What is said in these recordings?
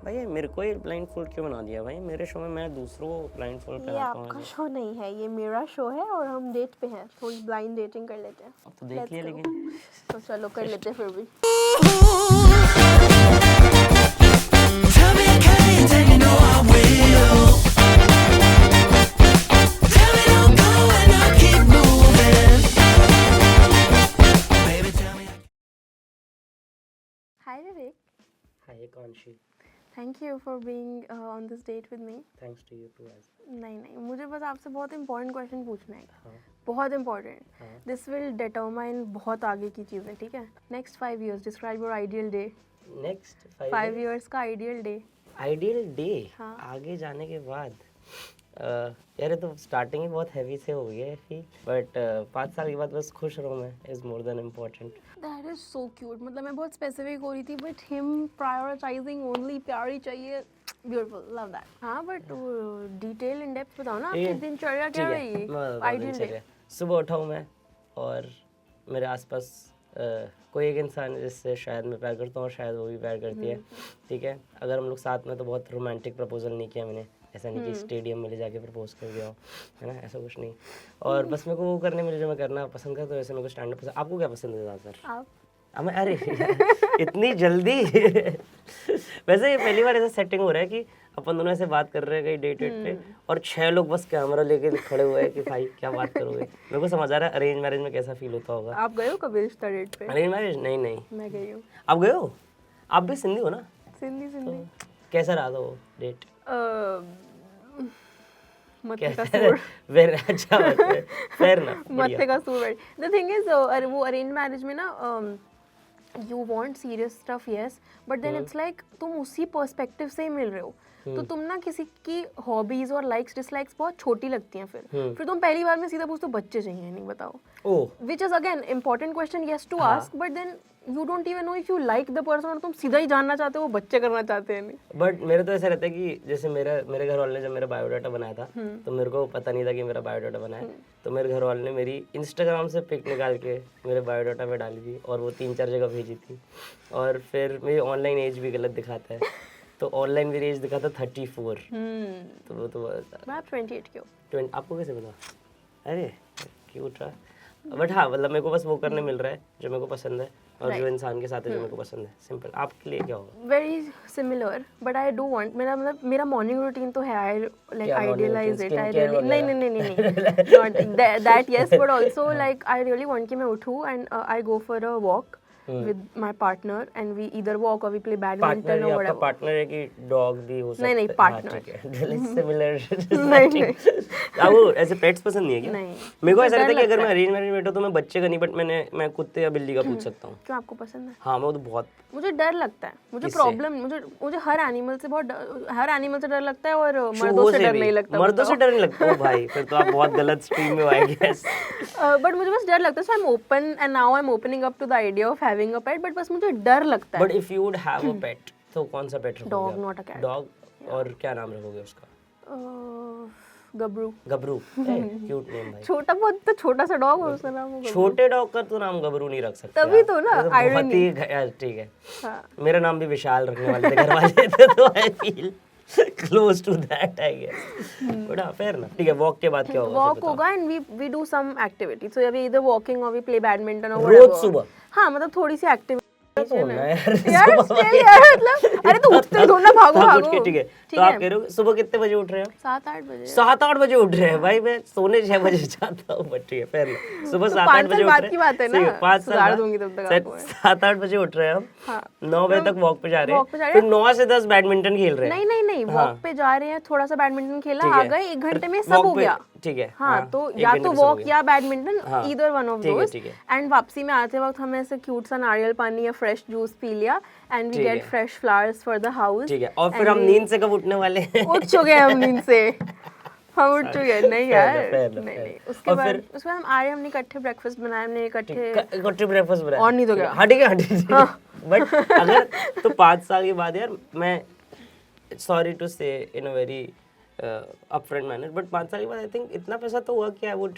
भाई मेरे को ही ब्लाइंड फोल्ड क्यों बना दिया भाई? मेरे शो में मैं दूसरों को ब्लाइंड फोल्ड ये पहनाता हूँ। आपका शो नहीं है, ये मेरा शो है और हम डेट पे हैं, थोड़ी ब्लाइंड डेटिंग कर लेते हैं। अब तो देख Let's लिया go. लेकिन तो चलो कर लेते हैं फिर भी। Tell me I can't, and you know I will. Tell me don't go and I'll keep moving. Baby, tell me. Hi Vivek, hi Kanshi, thank you for being on this date with me. Thanks to you too as. नहीं, मुझे बस आपसे बहुत important question पूछना है, हाँ बहुत important. हाँ। दिस विल डिटरमाइन बहुत आगे की चीज़ें, ठीक है? Next 5 years describe your ideal day. Next 5 years का आइडियल डे। आइडियल डे हाँ। आगे जाने के बाद यार ये तो स्टार्टिंग ही बहुत हैवी से हो गया है फील, बट 5 साल के बाद बस खुश रहूँ मैं is more than important. That is so cute. मतलब मैं बहुत स्पेसिफिक हो रही थी, बट हिम प्रायोरिटाइजिंग ओनली प्यार ही चाहिए। Beautiful, love that. हाँ बट डिटेल इन डेप्थ बताओ ना, आपकी दिनचर्या क्या रही? Ideal day. सुबह उठा हूँ मैं और मेरे आसपास कोई एक इंसान है जिससे शायद मैं प्यार करता हूँ और शायद वो भी प्यार करती है, ठीक है? अगर हम लोग साथ में तो बहुत रोमांटिक प्रपोजल नहीं किया मैंने, ऐसा नहीं कि स्टेडियम में ले जाके प्रपोज कर दिया हो, है ना? ऐसा कुछ नहीं। और बस मेरे को वो करने में जो मैं करना पसंद करता हूँ, वैसे मेरे को स्टैंड अप पसंद। आपको क्या पसंद है ज़्यादातर? आप हमें अरे इतनी जल्दी वैसे ये पहली बार ऐसा सेटिंग हो रहा है कि अपन दोनों ऐसे बात कर रहे हैं कहीं डेट वेट पे और 6 लोग बस कैमरा लेके खड़े हुए हैं कि भाई क्या बात करोगे। मेरे को समझ आ रहा है अरेंज मैरिज में कैसा फील होता होगा। आप गए हो कभी रिश्ता डेट पे? अरेंज मैरिज नहीं। मैं गई हूँ। आप गए हो? आप भी सिंधी हो ना? सिंधी। कैसा रहा था वो डेट? मत्थे का कैसा सूर। वेरी अच्छा, फेयर ना, मत्थे का सूर। द थिंग इज वो अरेंज मैरिज में ना you want serious stuff yes, but then it's like तुम उसी पर्सपेक्टिव से ही मिल रहे हो, तो तुम ना किसी की हॉबीज और लाइक्स डिसलाइक्स बहुत छोटी लगती हैं। फिर तुम पहली बार में सीधा पूछते हो बच्चे चाहिए नहीं, बताओ। Oh which is again important question yes to ask, but then you don't even know if you like the person और तुम सीधा ही जानना चाहते हो वो बच्चे करना चाहते हैं नहीं। बट मेरे तो ऐसा रहता है कि जैसे मेरे घर वाले ने जब मेरा बायोडाटा बनाया था तो मेरे को पता नहीं था कि मेरा बायोडाटा बना है, तो मेरे घर वाले ने मेरी इंस्टाग्राम से पिक निकाल के मेरे बायोडाटा में डाली थी और वो 3-4 जगह भेजी थी। और फिर मेरी ऑनलाइन एज भी गलत दिखाता है, तो ऑनलाइन मेरी एज दिखाता 34। तो वो तो मैं 28 क्यों? 20। आपको कैसे पता? अरे क्यूट रहा। बट हाँ मतलब मेरे को बस वो करने मिल रहा है जो मेरे को पसंद है और जो इंसान के साथ है जो मेरे को पसंद है। सिंपल। आपके लिए क्या होगा? Very similar, but I do want, मेरा मॉर्निंग रूटीन तो है, आई लाइक क्या morning idealize routine? It. I Skincare really नहीं not that yes, but also like I really want कि मैं उठूं and I go for a walk with my partner and we either walk or we play badminton partner or आपका whatever. Partner है कि dog भी हो सकता है? नहीं, हाँ, partner. ठीक है। सिमिलर। नहीं। आपको ऐसे पेट्स पसंद नहीं है क्या? नहीं। मेरे को ऐसा डर रहता है कि अगर लगता मैं अरेंज मैरिज में बैठा तो मैं बच्चे का नहीं, बट मैं कुत्ते या बिल्ली का पूछ सकता हूँ। क्यों, आपको पसंद है? हाँ मैं तो बहुत। मुझे डर लगता है, मुझे किससे? प्रॉब्लम, मुझे हर एनिमल से डर लगता है और मर्दों चूहों से डर भी? नहीं लगता। मर्दों से डर नहीं लगता? ओ भाई फिर तो आप बहुत गलत स्ट्रीम में आए गेस। बट मुझे बस डर लगता है, so I am open and now I am opening up to the idea of having a pet, but बस मुझे डर लगता है। But if you would have a pet तो कौन सा पेट रखोगे? Dog, not a cat. Dog. और क्या नाम रखोगे उसका? गबरू। गबरू। क्यूट नेम भाई। छोटा, बहुत तो छोटा सा डॉग है, उसका नाम होगा गबरू। छोटे डॉग का तो नाम गबरू नहीं रख सकते तभी यार। तो ना, ये बहुत irony। ही यार ठीक है। हाँ। मेरा नाम भी विशाल रखने वाले थे घर वाले थे, तो I feel close to that I guess. But हाँ फेयर ना। ठीक है, वॉक के बाद क्या होगा? वॉक होगा and we do some activity, so अभी इधर वॉकिंग और वी प्ले बैडमिंटन और रोज सुबह? हाँ मतलब थोड़ी सी एक्टिविटी तो होना है यार still यार, मतलब अरे तो उठते ही थोड़ा भागो हाँ, भागो। उठ के ठीक है। तो आप कह रहे हो सुबह कितने बजे उठ रहे हो? 7-8 बजे। 7-8 बजे उठ रहे हैं भाई। मैं सोने 6 बजे जाता हूँ, बट ठीक है फेयर ना। सुबह 7-8 5 बजे साल उठ बाद रहे की बात है ना, 5 सुधार साल दूंगी तब तक आपको। 7-8 बजे उठ रहे हैं हम। हाँ। 9 बजे तक वॉक पे जा रहे walk पे जा हैं, रहे फिर 9 से 10 बैडमिंटन खेल रहे हैं। नहीं वॉक पे जा रहे हैं, थोड़ा सा बैडमिंटन खेला, ठीक आ है। गए, 1 घंटे में सब walk हो पे- गया। ठीक है। हाँ तो एक या घंटे तो में सब हो वॉक गया। या बैडमिंटन, हाँ, ईदर वन ऑफ ठीक है, दोस। ठीक है। एंड वापसी में आते वक्त हमें ऐसे क्यूट सा नारियल पानी या फ्रेश जूस पी लिया एंड वी ठीक गेट है। Fresh flowers for the house. ठीक है, और फिर हम नींद से कब उठने वाले हैं? उठ चुके हैं हम नींद से, हम उठ चुके हैं। नहीं Fair यार, enough, fair enough, नहीं fair नहीं। enough। उसके और बाद फिर? उसके बाद हम आए, हमने इकट्ठे ब्रेकफास्ट बनाया, हमने इकट्ठे। इकट्ठे ब्रेकफास्ट बनाया? और नहीं तो क्या? हाँ ठीक है, हाँ ठीक है। बट अगर तो 5 साल के बाद यार, मैं sorry to say in a very upfront manner, but 5 साल के बाद आई थिंक इतना पैसा तो हुआ कि I would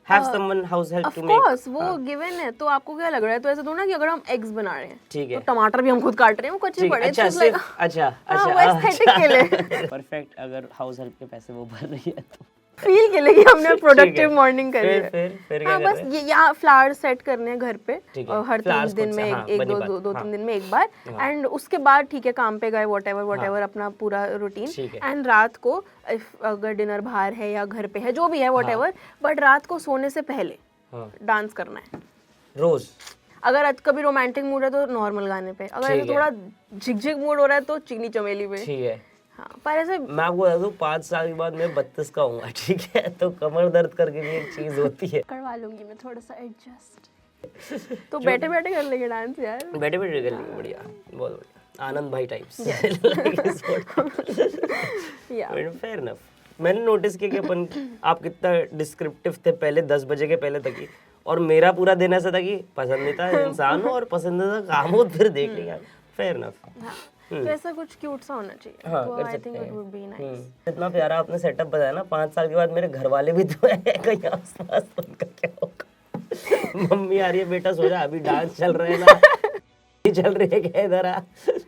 have someone house help off to make. Course वो गिवन है, तो आपको क्या लग रहा है? तो ऐसा तो ना कि अगर हम एग्स बना रहे हैं, ठीक है, तो टमाटर भी हम खुद काट रहे हैं, वो कच्चे पड़े, अच्छा तो like, अच्छा हाँ, वो एस्थेटिक के लिए, परफेक्ट। अगर हाउस हेल्प के पैसे वो भर रही है तो फील के लिए कि हमने प्रोडक्टिव मॉर्निंग करी है। फिर हाँ, क्या बस ये यहाँ फ्लावर सेट करने हैं घर पे, ठीक है, और हर 3 flowers दिन खुद में से, हाँ, एक बनी दो बात, दो हाँ। 3 दिन में एक बार, एंड उसके बाद ठीक है काम पे गए, वॉटेवर अपना पूरा रूटीन, ठीक है। एंड रात को अगर डिनर बाहर है या घर पे है, जो भी है वॉटेवर, बट रात को सोने से पहले हाँ, डांस करना है रोज। अगर आज कभी रोमांटिक मूड है तो नॉर्मल गाने पे, अगर ठीक ऐसे थोड़ा झिकझिक मूड हो रहा है तो चीनी चमेली पे। ठीक है, हाँ, पर ऐसे मैं आपको बता दूं 5 साल के बाद मैं 32 का हूँ, ठीक है, तो कमर दर्द करके भी एक चीज होती है। करवा लूंगी मैं थोड़ा सा एडजस्ट। तो बैठे बैठे कर लेंगे डांस यार। बैठे बैठे कर लेंगे, बढ़िया, बहुत बढ़िया, आनंद भाई टाइप्स। या फेयर इनफ। मैंने नोटिस किया कि अपन आप कितना डिस्क्रिप्टिव थे पहले 10 बजे के पहले तक ही, और मेरा पूरा दिन ऐसा था कि पसंदीदा इंसान हो और पसंदीदा काम हो, फिर देख लिया। Fair enough. तो ऐसा कुछ क्यूट सा होना चाहिए, हाँ, तो कर आई सकते थिंक इट हैं। Would be nice. इतना प्यारा आपने सेटअप बताया ना, 5 साल के बाद मेरे घर वाले भी तो है कहीं आसपास, उनका क्या होगा? मम्मी आ रही है, बेटा सो जा, अभी डांस चल रहे हैं ना, चल रही है क्या इधर आ?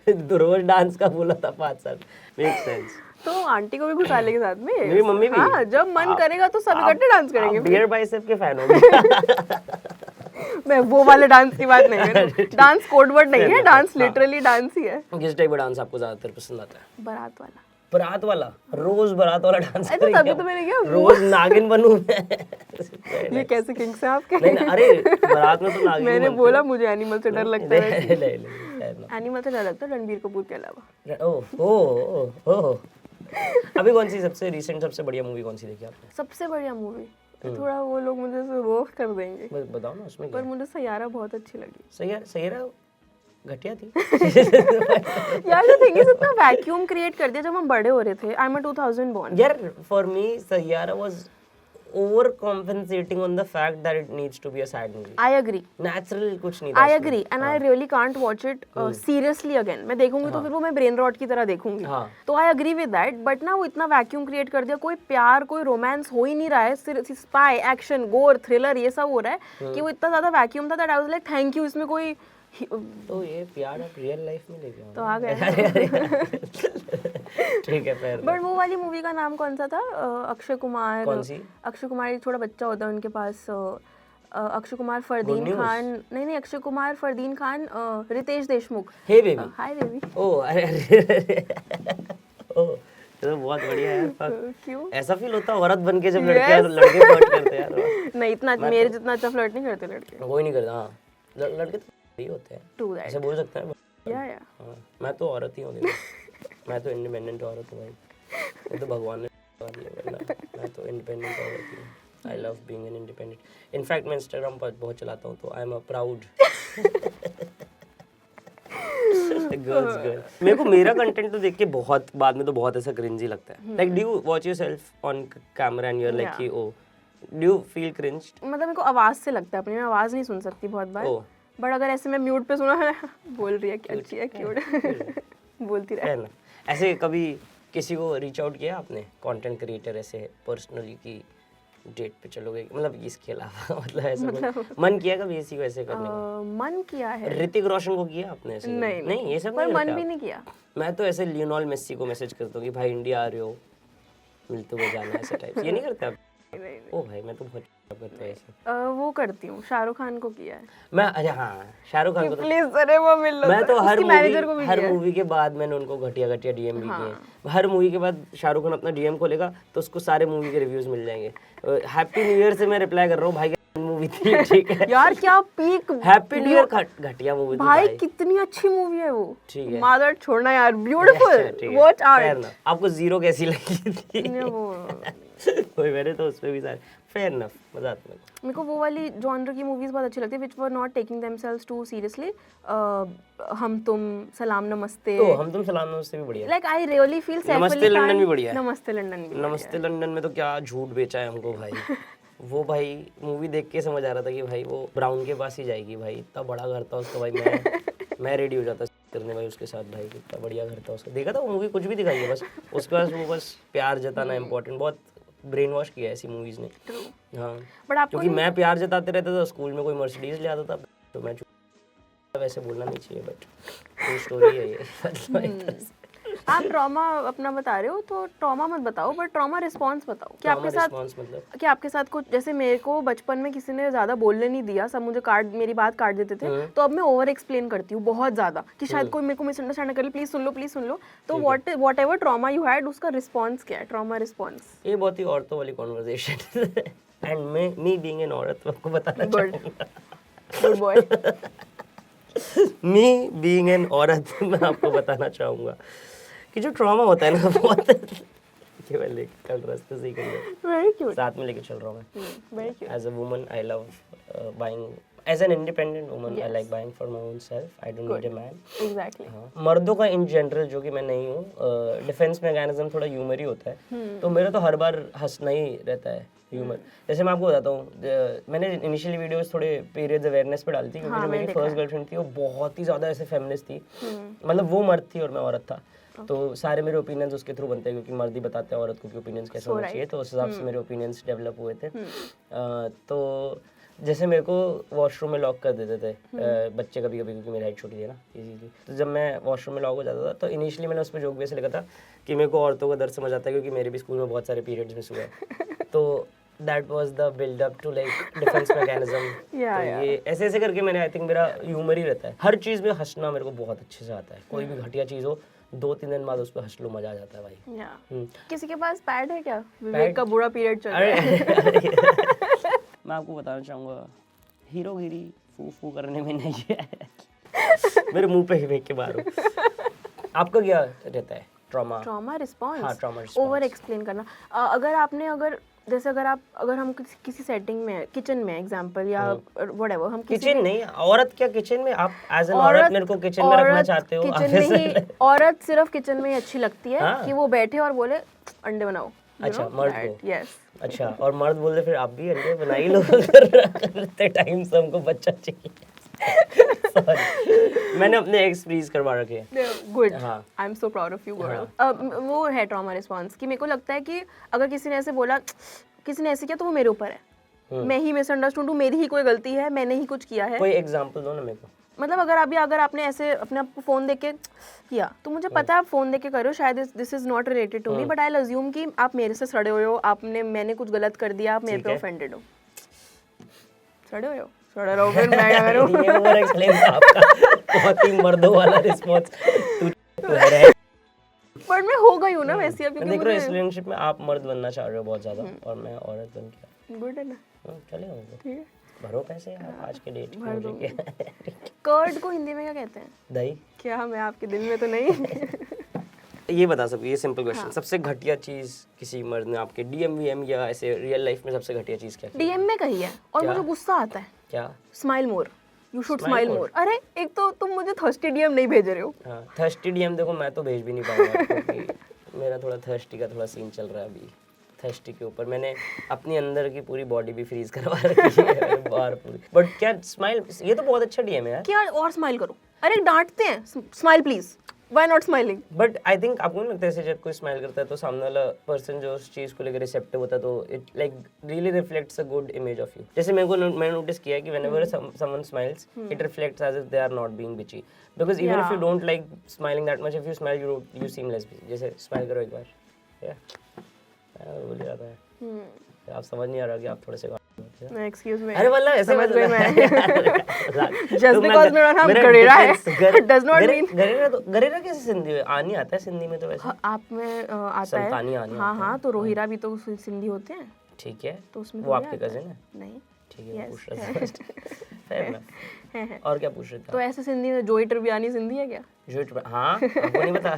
तो रोज डांस का बोला था 5 साल, मेक सेंस। तो आंटी को भी घुसा लेंगे साथ में। मेरी मम्मी भी। हाँ, जब मन करेगा तो सब इकट्ठे डांस करेंगे। बियर बाइसेप के फैन हो? मैं वो वाले डांस की बात नहीं कर रही, डांस कोड वर्ड नहीं है, डांस लिटरली डांस ही है। किस टाइप का डांस आपको ज्यादातर पसंद आता है? बारात वाला। बारात वाला? रोज बारात वाला डांस ऐसे तभी तो मैंने क्या रोज नागिन बनूं मैं? ये कैसे किंग्स हैं आपके? नहीं ना, अरे बारात में तो नागिन मैंने बनते बोला मुझे एनिमल से डर लगता है। नहीं। एनिमल से डर लगता है रणबीर कपूर के अलावा। ओह अभी कौन सी सबसे रीसेंट सबसे बढ़िया मूवी कौन सी देखी आपने? सबसे बढ़िया मूवी थोड़ा वो लोग मुझे से रोक कर देंगे, बस बताओ ना उसमें क्या पर मुझे सैयारा बहुत अच्छी लगी। सही है घटिया थी। यार द थिंग इज इतना वैक्यूम क्रिएट कर दिया जब हम बड़े हो रहे थे। I am a 2000 born। यार for me Saiyaara was over compensating on the fact that it needs to be a sad movie. I agree, Natural कुछ नहीं था आई उसमें। Agree, and I really can't watch it seriously again. मैं देखूंगी तो फिर वो मैं ब्रेन रॉट की तरह देखूंगी। हाँ। तो I agree with that, but ना वो इतना वैक्यूम क्रिएट कर दिया, कोई प्यार कोई रोमांस हो ही नहीं रहा है, सिर्फ स्पाई एक्शन गोर थ्रिलर ये सब हो रहा है कि वो इतना ज्यादा वैक्यूम था that I was like thank you, इसमें कोई तो ये प्यार आप रियल लाइफ में लेके आओ तो ना। आ गया। ठीक है फिर। बट वो वाली मूवी का नाम कौन सा था? अक्षय कुमार। कौन सी? अक्षय कुमार एक छोटा बच्चा होता है उनके पास, अक्षय कुमार फरदीन Good news? खान, नहीं Akshay Kumar Fardeen Khan Riteish Deshmukh. Hey baby. Hi baby. Oh अरे ओह ये तो बहुत बढ़िया है। fuck। क्यों? ऐसा फील होता है औरत बन के जब Yes। लड़के फ्लर्ट करते हैं यार। नहीं इतना मेरे जितना अच्छा फ्लर्ट नहीं करते लड़के। कोई नहीं करता। हाँ लड़के तो ही होते हैं, टू दैट। ऐसे बोल सकते हैं। या हाँ मैं तो औरत ही हूँ देखो। मैं तो इंडिपेंडेंट औरत हूँ भाई, वो तो भगवान ने बनना। मैं तो इंडिपेंडेंट औरत ही हूँ। I love being an independent. In fact मैं इंस्टाग्राम पर बहुत चलाता हूँ, तो I am a proud girls. मेरे को मेरा कंटेंट तो देख के बहुत बाद में तो बहुत ऐसा क्रिंजी लगता है। Like do you watch yourself on camera and you are like कि oh do you feel cringe? मतलब मेरे को आवाज से लगता है, अपनी मैं आवाज नहीं सुन सकती बहुत बार, ओह बट अगर ऐसे मैं म्यूट पे सुना है बोल रही है कि अच्छी है क्यूट बोलती रहे। है ना। ऐसे कभी किसी को रीच आउट किया आपने कंटेंट क्रिएटर ऐसे पर्सनली की डेट पे चलोगे, मतलब इसके अलावा मतलब ऐसा मन किया कभी इसी को ऐसे करने का? मन किया है, ऋतिक रोशन को किया आपने ऐसे? नहीं ये सब पर नहीं मन करते भी आप? नहीं किया। मैं तो ऐसे लियोनेल मेसी को मैसेज करता हूँ कि भाई इंडिया आ रहे हो, मिलते हुए जाना है, ऐसे टाइप। ये नहीं करते आप? नहीं, ओ भाई मैं तो बहुत करता हूँ ऐसे। वो करती हूँ, शाहरुख खान को किया है। मैं अरे हाँ शाहरुख खान को तो प्लीज अरे वो मिल लो। मैं तो मैनेजर को भी हर किया है। मूवी के बाद मैंने उनको घटिया डीएम भी किए। हर मूवी के बाद शाहरुख खान अपना डीएम खोलेगा तो उसको सारे मूवी के रिव्यूज मिल जाएंगे। हैप्पी न्यू ईयर से मैं रिप्लाई कर रहा हूँ भाई मूवी थी, ठीक है यार क्या पीक हैप्पी न्यू ईयर घटिया मूवी थी भाई, कितनी अच्छी मूवी है वो। ठीक है। मादर छोड़ना यार, अच्छा, ब्यूटीफुल ठीक है। Watch Fair out. enough। आपको जीरो कैसी लगी थी? वो कोई मैंने तो उसमें भी सारे फेयर इनफ मजा आता है। मेरे को वो वाली जॉनर की मूवीज बहुत अच्छी लगती है which were not taking themselves too seriously. हम तुम, सलाम नमस्ते। तो हम तुम सलाम नमस्ते भी बढ़िया। Like I really feel Saif नमस्ते अली खान। लंदन भी बढ़िया है। नमस्ते लंदन भी नमस्ते लंदन में तो क्या झूठ बेचा है हमको भाई। वो भाई मूवी देख के समझ आ रहा था कि भाई वो ब्राउन के पास ही जाएगी भाई, इतना बड़ा घर था उसका भाई। मैं रेडी हो जाता करने भाई उसके साथ भाई, कितना बढ़िया घर था उसका। देखा था वो मूवी, कुछ भी दिखाई है बस उसके पास वो बस प्यार जताना इम्पोर्टेंट। बहुत ब्रेन वॉश किया है ऐसी मूवीज ने। हाँ, बट आपको क्योंकि मैं प्यार जताते रहता था, स्कूल में कोई मर्सिडीज ले आता था तो मैं वैसे बोलना नहीं चाहिए, बट कोई स्टोरी है ये। मतलब एक तरह से आप ट्रॉमा अपना बता रहे हो तो ट्रॉमा मत बताओ, बट ट्रॉमा रिस्पॉन्स बताओ कि आपके साथ रिस्पॉन्स मतलब कि आपके साथ कुछ, जैसे मेरे को बचपन में किसी ने ज्यादा बोलने नहीं दिया, सब मुझे मेरी बात काट देते थे, तो अब मैं ओवर एक्सप्लेन करती हूँ बहुत ज्यादा कि शायद कोई मेरे को मिसअंडरस्टैंड कर ले, प्लीज सुन लो। तो what ever trauma you had, उसका रिस्पॉन्स क्या है, ट्रॉमा रिस्पॉन्स? ये बहुत ही औरतों वाली conversation and me being an औरत आपको बताना चाहूँगा, good boy. Me being an औरत मैं आपको बताना चाहूँगा कि जो ट्रॉमा होता है ना बहुत केवल एक कल रास्ते से ही वेरी क्यूट, साथ में लेके चल रहा हूँ मैं। Very cute. As a woman, I love buying. As an independent woman, I like buying for my own self. I don't need a man. Exactly. हाँ, मर्दों का इन जनरल, जो कि मैं नहीं हूँ, डिफेंस मैकेनिज्म थोड़ा ह्यूमर ही होता है, तो मेरा तो हर बार हंसना ही रहता है, ह्यूमर। जैसे मैं आपको बताता हूँ, मैंने इनिशियली वीडियोस थोड़े पीरियड्स अवेयरनेस पे डाली थी, क्योंकि जो मेरी फर्स्ट गर्लफ्रेंड थी वो बहुत ही ज़्यादा ऐसे फेमिनिस्ट थी, मतलब वो मर्द थी और मैं औरत था, तो सारे मेरे ओपिनियंस उसके थ्रू बनते हैं, क्योंकि मर्द ही बताते हैं औरत को कि ओपिनियंस कैसे होना चाहिए, तो उस हिसाब से मेरे ओपिनियंस डेवलप हुए थे। तो जैसे मेरे को वॉशरूम में लॉक कर देते थे बच्चे कभी कभी, क्योंकि मेरी हाइट छोटी थी ना इजीली, तो जब मैं वॉशरूम में लॉक हो जाता था तो इनिशियली मैंने उस पर जोक भी ऐसे लिखा था कि मेरे को औरतों का दर्द समझ आता है, क्योंकि मेरे भी स्कूल में बहुत सारे पीरियड्स मिस हुए हैं। तो that was the build up to like defence mechanism. ये ऐसे ऐसे करके मैंने, आई थिंक मेरा ह्यूमर ही रहता है, हर चीज़ में हंसना मेरे को बहुत अच्छे से आता है, कोई भी घटिया चीज़ हो 2-3 दिन बाद उस पर हंस लो, मजा आ जाता है भाई। किसी के पास पैड है क्या? विवेक का बुरा पीरियड चल रहा है। मैं आपको बताना चाहूँगा, हीरोगिरी फू करने में नहीं है मेरे मुंह पे ही फेंक के मारो। आपका क्या रहता है ट्रॉमा रिस्पॉन्स? हाँ, ट्रॉमा रिस्पॉन्स। ओवर एक्सप्लेन करना। अगर हम किसी सेटिंग में, किचन में एग्जांपल, या व्हाटएवर, हम किचन नहीं, औरत क्या किचन में, आप एज एन औरत मेरे को किचन में रखना चाहते हो? किचन में ही औरत सिर्फ किचन में ही अच्छी लगती है कि वो बैठे और बोले अंडे बनाओ। अच्छा, मर्द को? यस। अच्छा, और मर्द बोलते फिर आप भी अंडे बना ही लो करते टाइम से हमको बच्चा चाहिए। Sorry. मैंने अपने एक्स फ्रीज करवा रखे हैं। गुड, हाँ। I am so proud of you girl. वो है ट्रॉमा रिस्पॉन्स कि मेरे को लगता है कि अगर किसी ने ऐसे बोला, किसी ने ऐसे किया, तो वो मेरे ऊपर है, मैं ही मिसअंडरस्टूड हूँ, मेरी ही कोई गलती है, मैंने ही कुछ किया है। कोई एग्जांपल दो ना मेरे को। मतलब अगर आपने ऐसे अपने आप को फोन देख के किया, तो मुझे पता है आप फोन देख के कर रहे हो, शायद this is not related to me, but I will assume कि आप मेरे से सड़े हुए हो, मैंने कुछ गलत कर दिया, आप मेरे पे ऑफेंडेड हो, सड़े हुए हो, सड़े रहो, फिर मैं क्या करूं? ये ओवर एक्सप्लेन था आपका, बहुत ही मर्दों वाला रिस्पांस। तू है, बट मैं हो गई हूं ना वैसे अब, क्योंकि देख रहे हो इस रिलेशनशिप में आप मर्द बनना चाह रहे हो बहुत ज्यादा, और मैं औरत बन के। गुड है ना, चलेगा, ठीक है। भरो पैसे आप आज के डेट में मुझे क्या। कर्ड को हिंदी में क्या कहते हैं? दही। क्या मैं आपके दिल में तो नहीं? ये बता सकते, ये सिंपल क्वेश्चन, सबसे घटिया चीज किसी मर्द ने आपके डीएम या ऐसे रियल लाइफ में सबसे घटिया चीज क्या? डीएम में कही है और मुझे गुस्सा आता है। क्या? Smile more, you should smile मोर। अरे एक तो तुम मुझे थर्स्टी डीएम नहीं भेज रहे हो। हाँ, थर्स्टी डीएम देखो मैं तो भेज भी नहीं पाऊंगा, क्योंकि मेरा थोड़ा थर्स्टी का थोड़ा सीन चल रहा है अभी। थर्स्टी के ऊपर मैंने अपनी अंदर की पूरी बॉडी भी फ्रीज करवा रखी है बाहर पूरी। बट क्या स्माइल, ये तो बहुत अच्छा डीएम है यार। क्या और स्माइल करो? अरे डांटते हैं, smile please, why not smiling? But I think आपको नहीं लगता है जब कोई स्माइल करता है तो सामने वाला पर्सन जो उस चीज को लेकर रिसेप्टिव होता है, तो it like really reflects a good image of you. जैसे मैंने नोटिस किया है कि whenever someone smiles it reflects as if they are not being bitchy, because even if you don't like smiling that much, if you smile you seem less bitchy. जैसे smile करो एक बार, या बोल रहा था आप समझ नहीं आ रहा कि आप थोड़े से एक्सक्यूज मी, अरे मतलब ऐसे समझ गई मैं। जस्ट बिकॉज़ मेरा नाम गरेरा है डज नॉट मीन गरेरा कैसे सिंधी में आनी आता है? सिंधी में तो वैसे आप में आता संतानी है। आनी हाँ हाँ, तो रोहिरा भी तो सिंधी होते हैं, ठीक है, तो उसमें वो आपके कजिन है? नहीं, ठीक है, Yes. पूछ रहा था। Fair enough. और क्या पूछ रहे थे? तो ऐसे सिंधी में जोई ट्रिबियानी सिंधी है क्या? हाँ, आपको नहीं पता?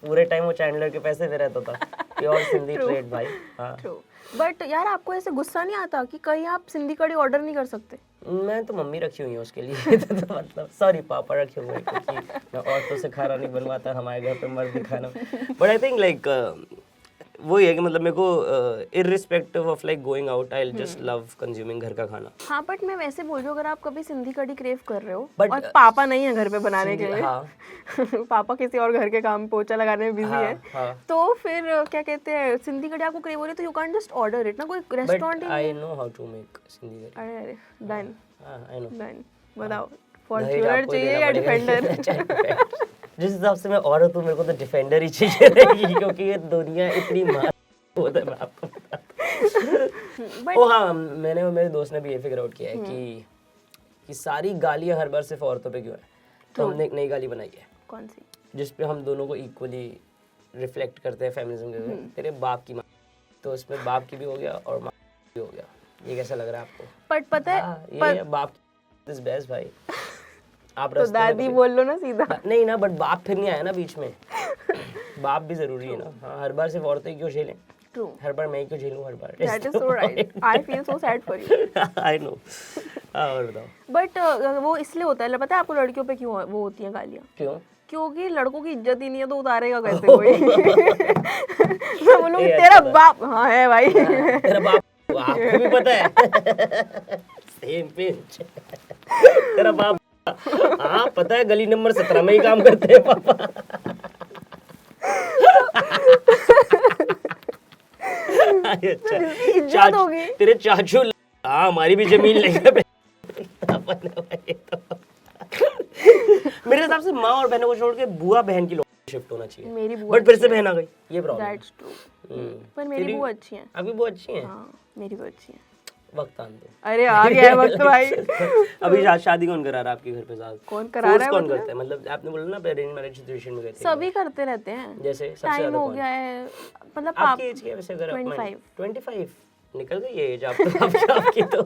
पूरे टाइम वो चैंडलर के पैसे पे रहता था, प्योर सिंधी ट्रेड भाई। हाँ, ट्रू। बट यार आपको ऐसे गुस्सा नहीं आता कि कहीं आप सिंधी कड़ी ऑर्डर नहीं कर सकते? मैं तो मम्मी रखी हुई है उसके लिए तो मतलब सॉरी पापा रखे हुए हैं, क्योंकि मैं औरतों से खाना नहीं बनवाता, हमारे घर पे मर्द ही खाना। बट आई थिंक लाइक वही है कि मतलब मेरे को irrespective of like going out I just love consuming घर का खाना। हाँ बट मैं वैसे बोल रही हूँ, अगर आप कभी सिंधी कढ़ी क्रेव कर रहे हो But, और पापा नहीं है घर पे बनाने के लिए, हाँ पापा किसी और घर के काम पोछा लगाने में बिजी हाँ, है, हाँ। तो फिर क्या कहते हैं, सिंधी कढ़ी आपको क्रेव हो रही है तो you can't just order it ना, कोई रेस्टोरेंट बट ही आई नहीं know how to make Sindhi curry. है। अरे डन आई नो डन, बताओ दहेज फॉर्च्यूनर आपको ही चाहिए देना या पड़ेगा। डिफेंडर? जिस हिसाब से मैं औरत हूँ मेरे को तो डिफेंडर ही चाहिए रहेगी, क्योंकि ये दुनिया इतनी मार होता है, मैं आपको बताता हूँ। ओ हाँ, मैंने और मेरे दोस्त ने भी ये फिगर आउट किया है कि सारी गालियाँ हर बार सिर्फ औरतों पे क्यों है, तो हमने एक नई गाली बनाई है कौन सी? जिस पे हम दोनों को इक्वली रिफ्लेक्ट करते हैं फेमिनिज्म के लिए, तेरे बाप की माँ, तो इसमें बाप की भी हो गया और माँ की भी हो गया। ये कैसा लग रहा है आपको? बट पता है हाँ, ये बाप इज बेस्ट भाई। आप तो रास्ते में दादी कभी- बोल लो ना सीधा। नहीं ना, बट बाप फिर नहीं आया ना बीच में। बाप भी जरूरी है ना। हाँ, हर बार सिर्फ औरतें क्यों झेलें? ट्रू, हर बार मैं ही क्यों झेलूं हर बार? That is so right, I feel so sad for you. I know. हाँ, और बताओ बट वो इसलिए होता है, पता है आपको लड़कियों पे क्यों वो होती हैं गालियाँ? क्यों? क्योंकि लड़कों की इज्जत ही नहीं है तो उतारेगा कैसे कोई? मैं बोलूँगी तेरा बाप, हाँ है भाई। तेरा बाप आपको भी पता है। Same pinch. तेरा बाप, हाँ पता है, गली नंबर 17 में ही काम करते हैं पापा। अच्छा, इज्जत होगी। तेरे चाचू, हाँ हमारी भी जमीन लेंगे। मेरे हिसाब से माँ और बहनों को छोड़ के बुआ बहन की शिफ्ट होना चाहिए। मेरी बुआ बट फिर से बहन आ गई, ये प्रॉब्लम है। दैट्स ट्रू, पर मेरी बुआ अच्छी हैं। अभी बुआ अच्छी हैं। हाँ मेरी बुआ अच्छी हैं। वक्त आन दो। अरे आ गया है वक्त भाई। अभी शादी कौन करा रहा है आपके घर पे? साथ कौन करा रहा है? कौन करता है? मतलब आपने बोला ना अरेंज मैरिज सिचुएशन में गए थे, सभी करते रहते हैं, जैसे सबसे टाइम ज्यादा हो कौन? गया है, मतलब आपकी एज क्या है वैसे? अगर 25। 25 निकल गई ये एज आप तो, आपकी तो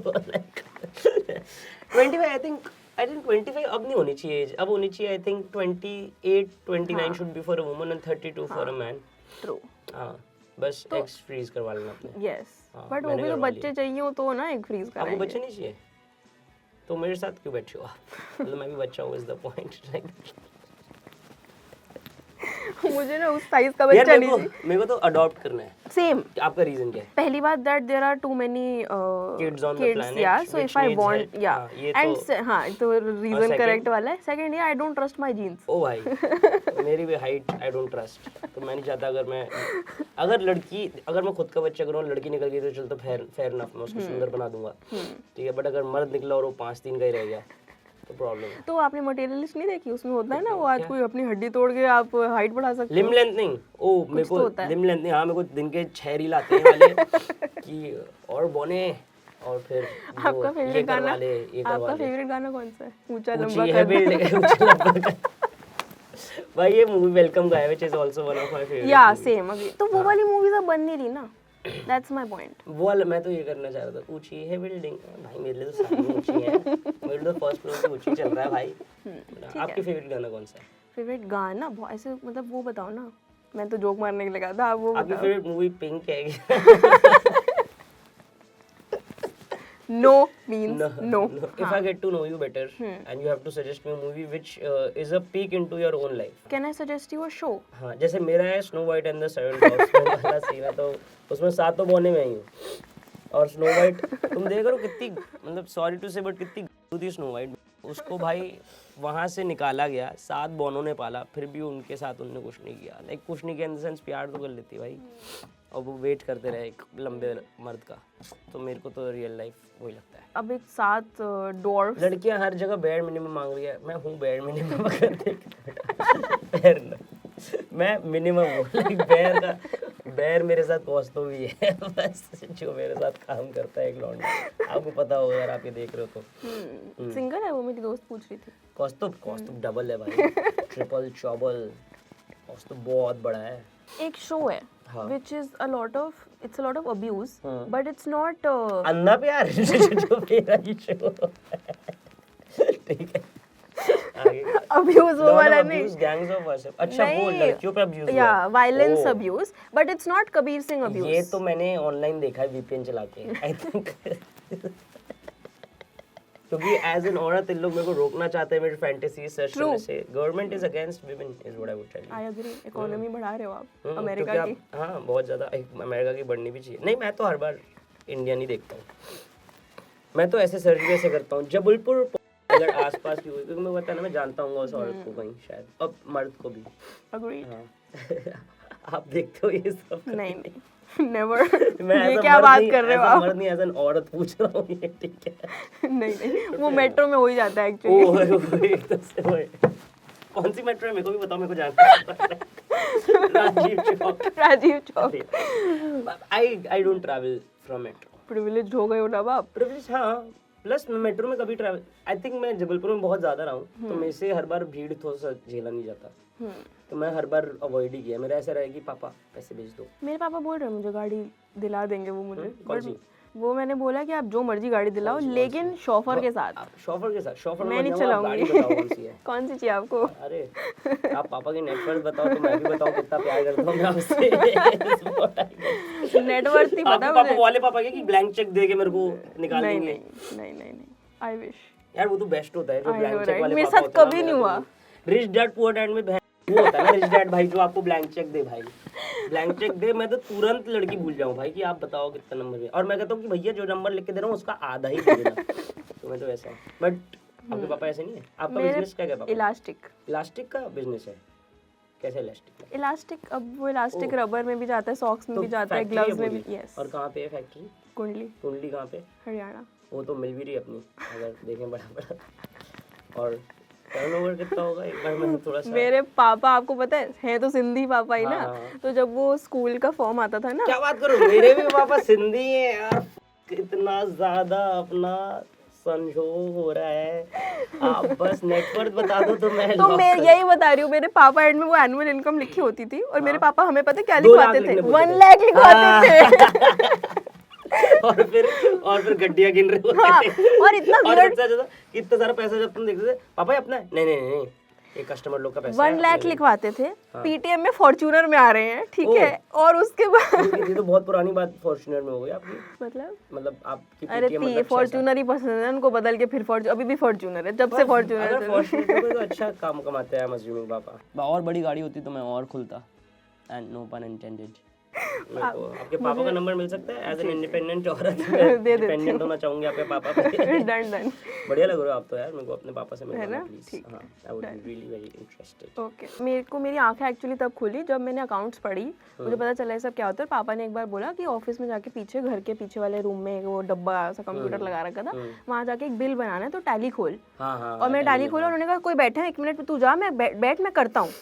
25 आई थिंक 25 अब नहीं होनी चाहिए एज, अब होनी चाहिए I think 28 29 should be for a woman and 32 for a man. True, हाँ बस एक्स फ्रीज करवा लेना अपने। यस, हाँ, बट वो मैंने भी तो करवा बच्चे चाहिए हो तो ना एक फ्रीज आपको कराएंगे। बच्चे नहीं चाहिए तो मेरे साथ क्यों बैठे हो आप? मतलब मैं भी बच्चा हूँ, इज द पॉइंट। मुझे ना उस साइज का यार बच्चा नहीं चाहिए। मेरे को तो अडॉप्ट करना है। सेम, आपका रीजन क्या है? पहली बात that there are too many Kids on the kids, planet yeah, so which if I needs want, help. yeah, हाँ, ये and तो- हाँ तो रीजन second? करेक्ट वाला है। Second, yeah, I don't trust my genes. ओ भाई, मेरी भी हाइट आई डोंट ट्रस्ट, तो मैं नहीं चाहता अगर मैं खुद का बच्चा करूँ और लड़की निकल गई तो चल तो फेयर इनफ, मैं उसको सुंदर बना दूंगा, ठीक है। बट अगर मर्द निकला और वो 5'3" का ही रह गया तो प्रॉब्लम है। तो आपने मटेरियलिस्ट नहीं देखी? उसमें होता है ना वो आज कोई अपनी हड्डी तोड़ के आप हाइट बढ़ा सकते लिम हो। लेंथनिंग, ओ मेरे तो को होता है। लिम लेंथनिंग, हाँ मेरे को दिन के 6 रील आते हैं वाले कि और बोने और फिर आपका वो ये फेवरेट करवा गाना, ले, ये करवा आपका ले। फेवरेट गाना कौन सा है? ऊंचा लंबा ऊंची है कद। बिल्डिंग, ऊंचा लंबा कद। भाई ये मूवी वेलकम का है which is also one of my favourite. या सेम अभी तो वो वाली मूवीज अब बन नहीं रही ना, दैट्स माय पॉइंट। वो वाला मैं तो ये करना चाह रहा था, ऊंची है बिल्डिंग। भाई मेरे लिए तो सारी ऊंची है, मेरे लिए तो फर्स्ट फ्लोर से ऊंची चल रहा है भाई। आपकी फेवरेट गाना कौन सा है? फेवरेट गाना ऐसे मतलब वो बताओ ना, मैं तो जोक मारने के लिए कहा था, आप वो आपकी बताओ। फेवरेट मूवी पिंक है? No means no. If I get to know you better and you have to suggest me a movie which is a peek into your own life. Can I suggest you a show? हाँ, जैसे मेरा है snow white and the seven dogs वाला scene है, तो उसमें 7 तो बोने में ही हूँ। और स्नो वाइट तुम देख रहे हो कितनी, मतलब सॉरी टू से बट कितनी गंदी थी स्नो वाइट। उसको भाई वहाँ से निकाला गया, 7 बोनों ने पाला, फिर भी उनके साथ उन्होंने कुछ नहीं किया। लाइक कुछ नहीं किया इन द सेंस प्यार तो कर लेती भाई, और वो वेट करते रहे एक लंबे मर्द का। तो मेरे को तो रियल लाइफ वही लगता है। अब एक 7 डॉर्फ, लड़कियां हर जगह बेयर मिनिमम मांग रही है, मैं हूँ बेयर मिनिमम। अगर देख बेयर ना, मैं मिनिमम हूँ, लाइक बेयर मेरे साथ कॉस्तो भी है बस, जो मेरे साथ काम करता है एक लौंडा। आपको पता होगा अगर आप ये देख रहे हो तो। सिंगल है वो, मेरी दोस्त पूछ रही थी। कॉस्तो डबल है भाई, ट्रिपल चौबल, कॉस्तो बहुत बड़ा है। एक शो है हाँ। which is a lot of abuse, but it's not अंधा प्यार जो मेरा ही शो है, ठीक है। आगे abuse वो वाला नहीं, गैंग्स ऑफ वासेप, अच्छा वो नहीं, लड़कियों पे अब्यूज या violence Oh. abuse, but it's not Kabir Singh abuse. ये तो मैंने ऑनलाइन देखा है वीपीएन चला के, आई थिंक। क्योंकि एज एन औरत इन लोग मेरे को रोकना चाहते हैं मेरी फैंटेसी सर्च करने से। Government is against women is what I would tell I agree, economy बढ़ा रहे हो आप अमेरिका क्योंकि की। हाँ बहुत ज़्यादा अमेरिका की बढ़नी भी चाहिए। नहीं मैं तो हर बार इंडियन ही देखता हूँ। मैं तो ऐसे सर्च भी ऐसे करता हूँ जबलपुर अगर आसपास की हुई, क्योंकि मैं बताया ना मैं जानता हूँ उस औरत को कहीं शायद, अब मर्द को भी। अग्री। हाँ आप देखते हो ये सब? नहीं नहीं नेवर। मैं ये ऐसा क्या मर्द बात नहीं- कर रहे हो ऐसा आप? मर्द नहीं एज एन औरत पूछ रहा हूँ ये, ठीक है? नहीं नहीं वो मेट्रो में हो ही जाता है एक्चुअली। ओह एकदम से वो है। कौन सी मेट्रो है मेरे को भी बताओ, मेरे को जानना है। Rajiv Chowk. Rajiv Chowk. I don't travel from metro. Privileged हो गए हो ना आप। प्रिविलेज हाँ, प्लस मैं मेट्रो में कभी ट्रैवल, आई थिंक मैं जबलपुर में बहुत ज़्यादा रहा हूँ तो मेरे से हर बार भीड़ थोड़ा सा झेला नहीं जाता, तो मैं हर बार अवॉइड ही किया। मेरा ऐसा रहा कि पापा पैसे भेज दो। मेरे पापा बोल रहे हैं मुझे गाड़ी दिला देंगे वो मुझे, कौन but सी? वो मैंने बोला कि आप जो मर्जी गाड़ी दिलाओ लेकिन शॉफर के साथ। शॉफर के साथ? शॉफर मैं नहीं गाड़ी चलाऊंगी। बताओ कौन सी है? कौन सी चाहिए आपको? अरे आप पापा की नेटवर्थ बताओ तो मैं भी बताऊं कितना प्यार करता हूँ मैं आपसे। नेटवर्थ ही आपके पता पापा मुझे। वाले पापा के कि ब्लैंक चेक दे के मेरे को निकाल नहीं देंगे? नहीं नहीं नहीं आई विश। यार वो तो बेस्ट होता है जो I know, blank cheque right? वाले मेरे पापा साथ होते हैं ना, कभी नहीं मेरा हुआ। तो रिच डैड पुअर डैड में वो होता है ना, रिच डैड भाई जो आपको ब्लैंक चेक दे भाई, ब्लैंक चेक दे, मैं तो तुरंत लड़की भूल जाऊं भाई कि आप बताओ कितना नंबर है, और मैं कहता हूँ कि भैया जो नंबर लिख के दे रहा हूँ उसका आधा ही दे देना। तो मैं तो ऐसा है, बट आपके पापा ऐसे नहीं है? आपका बिजनेस क्या है पापा? इलास्टिक। इलास्टिक का बिजनेस है? कैसे इलास्टिक? इलास्टिक अब वो इलास्टिक रबर में भी जाता है, सॉक्स में तो भी जाता है, फैक्ट्री है ग्लव्स में पूरी? भी। यस। और कहाँ पे है फैक्ट्री? कुंडली कुंडली कहाँ पे? हरियाणा। वो तो मिल भी रही है अपनी अगर देखें बड़ा बड़ा। और टर्नओवर कितना होगा एक बार मैं थोड़ा सा? मेरे पापा आपको पता है तो सिंधी पापा ही ना, हाँ। तो जब वो स्कूल का फॉर्म आता था ना, क्या बात करो, मेरे भी पापा सिंधी है यार। इतना ज्यादा अपना संजोग हो रहा है, आप बस नेटवर्थ बता दो तो मैं तो lock मैं कर- यही बता रही हूँ, मेरे पापा एंड में वो एनुअल इनकम लिखी होती थी और मेरे पापा हमें पता है क्या 2 लाख लिखवाते थे? लिखने बोलते 1 थे। लाख लिखवाते थे। और फिर गड्डियां गिन रहे होते हाँ, थे। और इतना और weird- सबसे ज्यादा इतना सारा पैसा जब तुम देखते थे, पापा ये अपना है? नहीं नहीं नहीं, ये कस्टमर लोग का पैसा 1 लाख लिखवाते थे। पीटीएम में फॉर्च्यूनर में आ रहे हैं, ठीक है, और उसके बाद ये तो बहुत पुरानी बात फॉर्च्यूनर में हो गई आपकी, मतलब आपकी अरे PTM मतलब फॉर्च्यूनर ही पसंद है उनको, बदल के फिर अभी भी फॉर्च्यूनर है, जब से फॉर्च्यूनर अगर फॉर्च्यूनर में तो अच्छा काम कमाते हैं, अज्यूमिंग पापा। और बड़ी गाड़ी होती तो मैं और खुलता, एंड नो पन इंटेंडेड। मेरे को आपके पापा का नंबर मिल सकता है एज एन इंडिपेंडेंट औरत? डिपेंडेंट होना चाहूंगी आपके पापा पे। Done done. बढ़िया लग रहे हो आप तो यार, मेरे को अपने पापा से मिलवाना ना? प्लीज। ठीक हां, आई would be really very interested. Okay, मेरे को मेरी आंखें एक्चुअली तब खुली जब मैंने अकाउंट्स पढ़ी, मुझे पता चला ये सब क्या होता है। पापा ने एक बार बोला कि ऑफिस में जाके पीछे, घर के पीछे वाले रूम में वो डब्बा सा कंप्यूटर लगा रखा था, वहां जाके एक बिल बनाना है तो टैली खोल। हां और मैंने टैली खोला, उन्होंने कहा कोई बैठा है 1 मिनट तू जा, मैं बैठ मैं करता हूँ।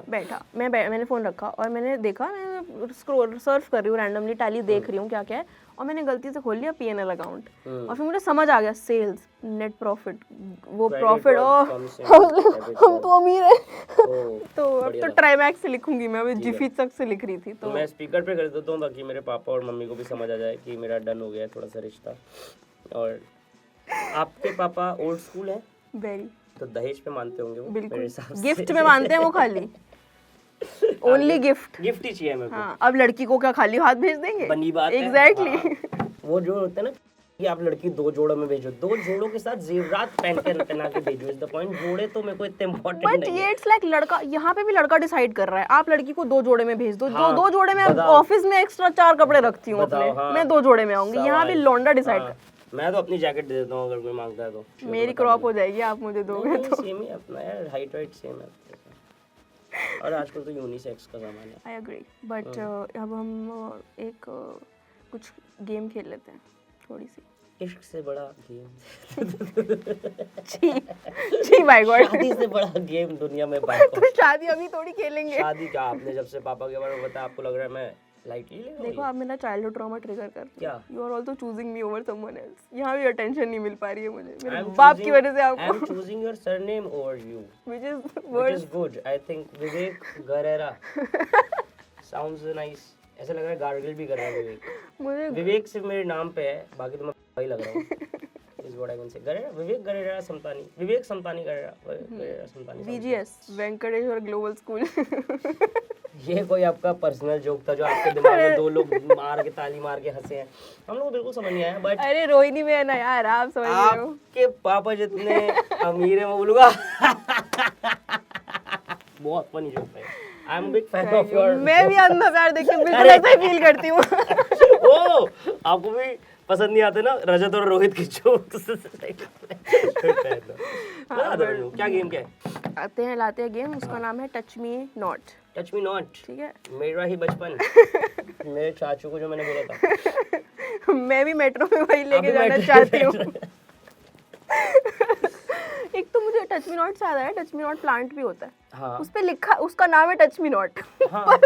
बैठा मैंने फ़ोन रखा और मैंने देखा, मैं स्क्रॉल सर्फ कर रही हूँ रैंडमली, टैली देख रही हूँ क्या क्या है, और मैंने गलती से खोल लिया पीएनएल अकाउंट, और फिर मुझे समझ आ गया सेल्स, नेट प्रॉफिट, वो प्रॉफिट। और हम तो अमीर है। तो अब तो ट्राइमैक्स से लिखूंगी मैं, अभी जिफी तक से लिख रही थी। तो मैं स्पीकर पे कर देता हूँ ताकि मेरे पापा और मम्मी को भी समझ आ जाए कि मेरा डन हो गया है थोड़ा सा रिश्ता। और आपके पापा ओल्ड स्कूल है? वेरी। तो दहेज पे मानते होंगे वो मेरे बिल्कुल, हिसाब से। गिफ्ट में मानते हैं वो खाली, ओनली गिफ्ट। गिफ्ट ही चाहिए मेरे को। हाँ, अब लड़की को क्या खाली हाथ भेज देंगे? बनी बात है। एग्जैक्टली। हाँ। वो जो होता है ना कि आप लड़की 2 जोड़ों में भेजो, 2 जोड़ों के साथ जेवरात पहना के भेजो, इज द पॉइंट। जोड़े तो मेरे को इतने इंपॉर्टेंट बट नहीं ये है। इट्स लाइक लड़का, यहाँ पे भी लड़का डिसाइड कर रहा है, आप लड़की को 2 जोड़े में भेज दो। हाँ, 2 जोड़े में बताओ। ऑफिस में एक्स्ट्रा 4 कपड़े रखती हूँ अपने, बताओ, हाँ। मैं 2 जोड़े में आऊंगी। यहाँ भी लौंडा डिसाइड हाँ, मैं तो अपनी जैकेट दे देता हूँ अगर कोई मांगता है तो। मेरी क्रॉप हो जाएगी, आप मुझे दोगे तो। सेम ही अपना यार, हाइट वाइट सेम है। और आजकल तो यूनिसेक्स का जमाना है। आई एग्री, बट अब हम एक कुछ गेम खेल लेते हैं थोड़ी सी। इश्क से बड़ा गेम, जी जी बाय गॉड। शादी से बड़ा गेम दुनिया में बाय गॉड। तो शादी अभी थोड़ी खेलेंगे। शादी का आपने जब से पापा के बारे में बताया, आपको लग रहा है मैं लाइटली ले रहा हूँ? देखो आप मेरा चाइल्डहुड ट्रॉमा ट्रिगर कर रहे हो। क्या? You are also choosing me over someone else. यहाँ भी अटेंशन नहीं मिल पा रही है मुझे, मेरे I'm बाप की choosing- वजह से I'm आपको। choosing your surname over you, Which is which worse. is good. I think Vivek Guerrera sounds nice. ऐसा लग रहा है गार्गल भी कर रहा है विवेक। मुझे विवेक सिर्फ मेरे नाम पे है, बाकी तो मैं भाई लग रहा हूँ। Is what I can say. Garera, Vivek Samtani Garera. VGS, Venkateshwar global school. ये कोई आपका पर्सनल जोक था जो आपके दिमाग में दो लोग मार के ताली मार के हंसे हैं. हम लोग को बिल्कुल समझ नहीं आया, बट अरे रोहिणी में है ना यार, आप समझ रहे हो. आपके पापा जितने अमीर हैं मैं बोलूँगा. बहुत फनी जोक है. I am big fan of your. मैं भी अंधा प्यार देख के बिल्कुल ऐसा ही फील करती हूँ. ओ आपको भी पसंद नहीं आते ना रजत और रोहित के जोक्स. क्या गेम क्या है? आते हैं लाते हैं गेम, उसका नाम है touch me not. Touch me not. ठीक है. मेरा ही बचपन. मेरे चाचू को जो मैंने बोला था. मैं भी मेट्रो में वही लेके अभी जाना मेट्रो- चाहती हूँ. एक तो मुझे टच मी नॉट से याद आया, टच मी नॉट प्लांट भी होता है. हाँ उस पे लिखा, उसका नाम है टच मी नॉट. हाँ.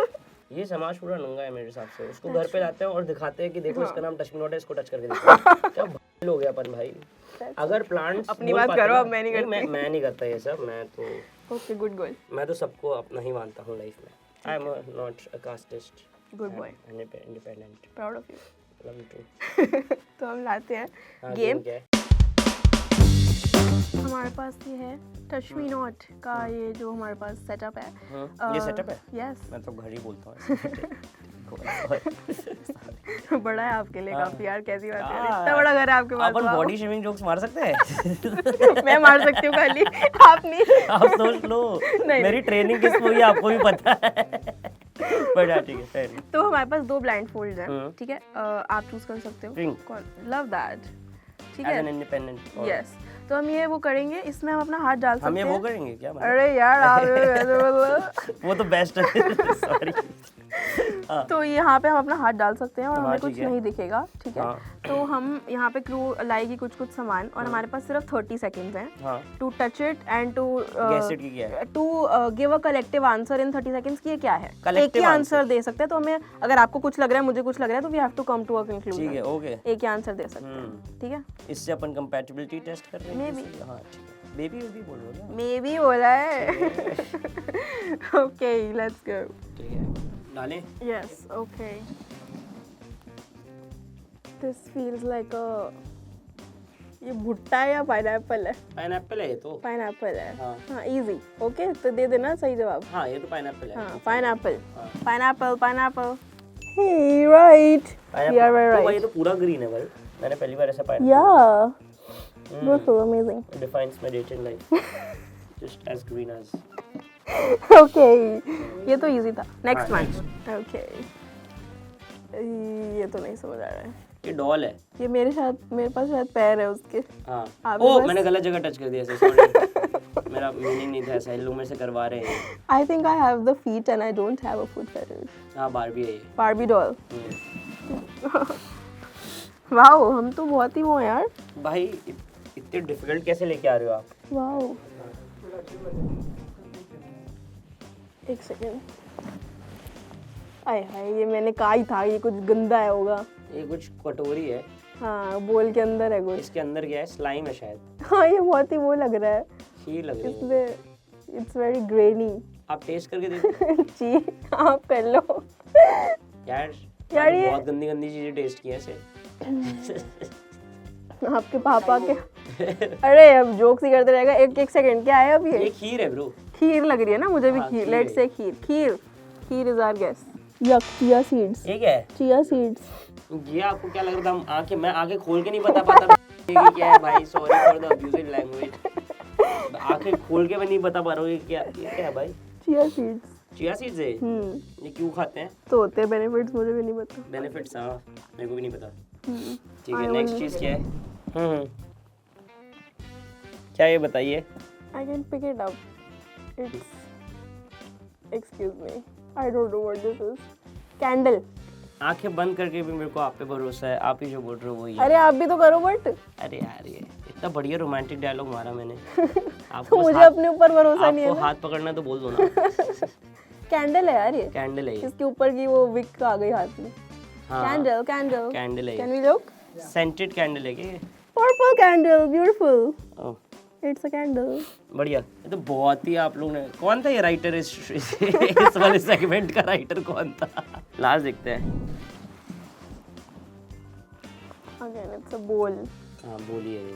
ये समाज पूरा नंगा है मेरे हिसाब से. उसको घर पे लाते हैं और दिखाते हैं कि देखो इसका नाम टच मी नॉट है, इसको टच करके देखो. क्या भाई लोग हैं अपन भाई. अगर प्लांट्स अपनी बात करो, अब मैं नहीं करती. मैं नहीं करता ये सब. मैं तो ओके, गुड गर्ल, मैं तो सबको अपना ही मानता हूँ लाइफ में. I am not a casteist. Good boy, independent. Proud of you. Love you too. तो हम लाते हैं हाँ, गेम. क्या है? हमारे पास ये है टच मी नॉट का, ये जो हमारे पास सेटअप है. ये सेटअप है. यस. मैं तो घर ही बोलता हूँ. बड़ा है आपके लिए काफी यार, कैसी बात है, हाँ। इतना बड़ा घर है आपके पास. अपन वाओ. बॉडी शेमिंग जोक्स मार सकते हैं. मैं मार सकती हूँ खाली, आप नहीं. आप सोच लो. नहीं. मेरी ट्रेनिंग किस हुई है आपको भी पता है. बट हाँ ठीक है, fair है. तो हमारे पास 2 ब्लाइंड फोल्ड हैं. हम्म. ठीक है. आप चूज कर सकते हो Pink. कौन. Love that. ठीक As an है. independent. यस. तो हम ये वो करेंगे, इसमें हम अपना हाथ डाल हम सकते ये हैं. वो करेंगे क्या? अरे यार आप वो तो बेस्ट है. सॉरी. तो यहाँ पे हम अपना हाथ डाल सकते हैं और हाँ, हमें ठीक कुछ है. नहीं दिखेगा. ठीक है. हाँ. तो हम यहाँ पे क्रू लाएगी कुछ कुछ सामान और हमारे पास सिर्फ 30 सेकेंड्स हैं हाँ. To touch it and to Guess it की क्या है? To give a collective answer in 30 seconds की ये क्या है. एक Collective ही आंसर दे सकते हैं. तो हमें, अगर आपको कुछ लग रहा है, मुझे कुछ लग रहा है, तो we have to come to a ठीक है. कंक्लूजन. ओके. एक ही आंसर दे सकते हैं. ठीक है. इससे अपन कंपैटिबिलिटी टेस्ट कर रहे हैं. Maybe. किसी- हाँ ठीक है. बेबी भी बोल रहे हो ना. मे बी बोला है. Okay, let's go. ठीक है. डालें. Yes. Okay. This feels like अ, ये भुट्टा है या पाइनएप्पल है. पाइनएप्पल है ये तो. पाइनएप्पल है. हाँ. हाँ, इजी. ओके, तो दे देना सही जवाब. हाँ ये तो पाइनएप्पल है. हाँ, पाइनएप्पल. हाँ. Pineapple, pineapple. Hey, right. Pineapple. You are very तो भाई ये right. तो पूरा ग्रीन है भाई. मैंने पहली बार ऐसा पाया. Yeah. Beautiful, amazing. It defines my dating life. Just as green as. Okay. ये तो easy था. Next हाँ, one. Okay. ये तो नहीं समझ आ रहा है. ये डॉल है. ये मेरे पास शायद पैर है उसके. हाँ. आपके ओ पास- मैंने गलत जगह टच कर दिया ऐसे. सॉरी. मेरा मीनिंग नहीं था ऐसा. इन लोग मेरे से करवा रहे हैं. I think I have the feet and I don't have a foot fetish. हाँ बारबी है ये. Barbie doll. हम्म. वाओ, हम तो बहुत ही वो हैं यार. भाई इतने डिफिकल्ट कैसे लेके आ रहे हो आप? वाओ. एक सेकेंड. आय हाय, ये मैंने कहा ही था ये कुछ गंदा है होगा. ये कुछ कटोरी है. हाँ, बोल के अंदर है कुछ. इसके अंदर क्या है? स्लाइम है शायद. हाँ, ये बहुत ही वो लग रहा है. खीर लग रही है. इसमें इट्स वेरी ग्रेनी. आप टेस्ट करके देखो. जी, आप कर लो. यार यार ये- बहुत गंदी गंदी चीजें टेस्ट की है ऐसे. आपके पापा के. अरे अब जोक्स ही करते रहेगा. एक सेकंड, क्या है अब ये ये? खीर है ब्रो. खीर लग रही है ना मुझे भी. हाँ, खीर. खीर लेट्स है। से खीर इज आवर गेस. यक, चिया सीड्स. ये क्या है? Chia seeds. ये आपको क्या लग रहा था? मैं आंखें खोल के नहीं बता पाता. ये क्या है भाई? Sorry for the abusive language. आंखें खोल के मैं नहीं बता पा रहा हूँ ये क्या है भाई? Chia seeds. चिया सीड्स है. ये क्यों खाते हैं? तो होते हैं बेनिफिट्स, मुझे भी नहीं पता. बेनिफिट्स. हाँ मेरे को भी नहीं पता. ठीक I है. will- नेक्स्ट चीज क्या है? क्या ये बताइए? I can pick it up. It's, excuse me, I don't know what this is. Candle. आंखें बंद करके भी मेरे को आप पे भरोसा है. आप ही जो बोल रहे हो वही है. अरे आप भी तो करो बट. अरे यार ये इतना बढ़िया रोमांटिक डायलॉग मारा मैंने. तो आपको बस मुझे हाथ- अपने ऊपर भरोसा नहीं है आपको ना. हाथ पकड़ना है तो बोल दो ना. कैंडल है यार ये. कैंडल है ये. इसके ऊपर की वो विक आ गई हाथ में. हाँ कैंडल. कैंडल है Can ये. we look? सेंटेड कैंडल है क्या ये? Purple candle, beautiful. Oh, It's a candle. बढ़िया. ये तो बहुत ही आप लोग ने. कौन था ये राइटर? इस वाले सेगमेंट का राइटर कौन था? लास्ट देखते हैं. Again, it's a bowl. हाँ बोलिए ये.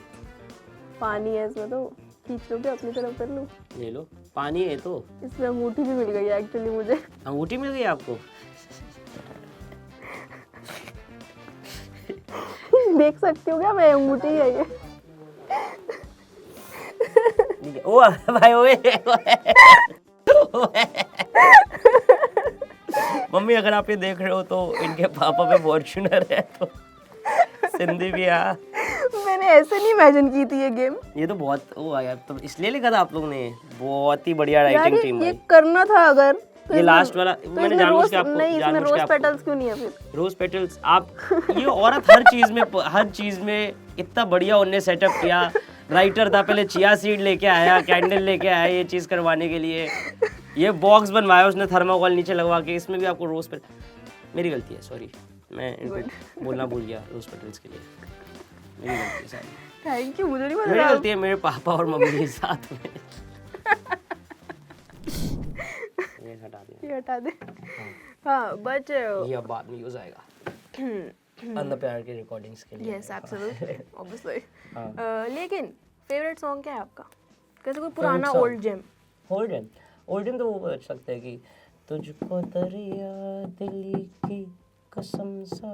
पानी है इसमें तो खींच लो क्या अपनी तरफ कर लूं? ले लो, पानी है तो। इसमें अंगूठी भी मिल गई है एक्चुअली मुझे। अंगूठी मिल गई आपको? देख सकती हो क्या मैं अंगूठी है ये? ओ भाई ओए मम्मी अगर आप ये देख रहे हो तो इनके पापा पे फॉर्च्यूनर है तो सिंधी भी आ। मैंने ऐसे नहीं इमेजिन की थी ये गेम। ये तो बहुत वो आया तो इसलिए लिखा था आप लोगों ने। बहुत ही बढ़िया यार राइटिंग टीम ये भाई। करना था अगर तो ये इसमें- लास्ट वाला तो मैंने इसमें जानबूझ रोज के आपको नहीं, इसमें जानबूझ के रोज आपको पेटल्स क्यों नहीं है फिर? रोज पेटल्स आप ये औरत हर चीज में इतना बढ़िया उन्हें सेटअप किया। राइटर था पहले, चिया सीड लेके आया, कैंडल लेके आया ये चीज करवाने के लिए। ये बॉक्स बनवाया उसने थर्माकोल नीचे लगवा के। इसमें भी आपको रोज पेटल, मेरी गलती है सॉरी, मैं इनको बोलना भूल गया रोज पेटल्स के लिए। मेरी गलती है सारी, थैंक यू। मुझे नहीं पता मेरी था। गलती है मेरे पापा और मम्मी के साथ में। ये हटा दें, ये हटा दे। हाँ बट ये अब बाद में यूज आएगा अंदर प्यार के रिकॉर्डिंग्स के लिए। Yes absolutely obviously. हाँ। लेकिन फेवरेट सॉन्ग क्या है आपका? कैसे कोई पुराना song? Old GeM? ओल्डन तो वो बच सकता है कि तुझको दरिया दिली की कसम सा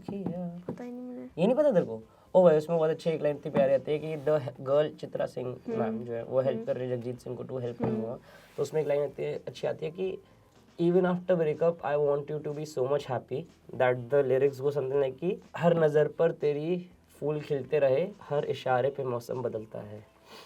किया। पता ही नहीं मुझे। ये नहीं पता तेरे को? ओ भाई उसमें बहुत अच्छी एक लाइन थी, प्यारी आती है कि the girl Chitra Singh ma'am जो है वो हेल्प कर रही है जगजीत सिंह को टू हेल्प हिम हुआ। तो उसमें एक लाइन आती है, अच्छी आती है कि even after breakup I want you to be so much happy that the lyrics go something like कि हर नज़र पर तेरी फूल खिलते रहे, हर इशारे पे मौसम बदलता है।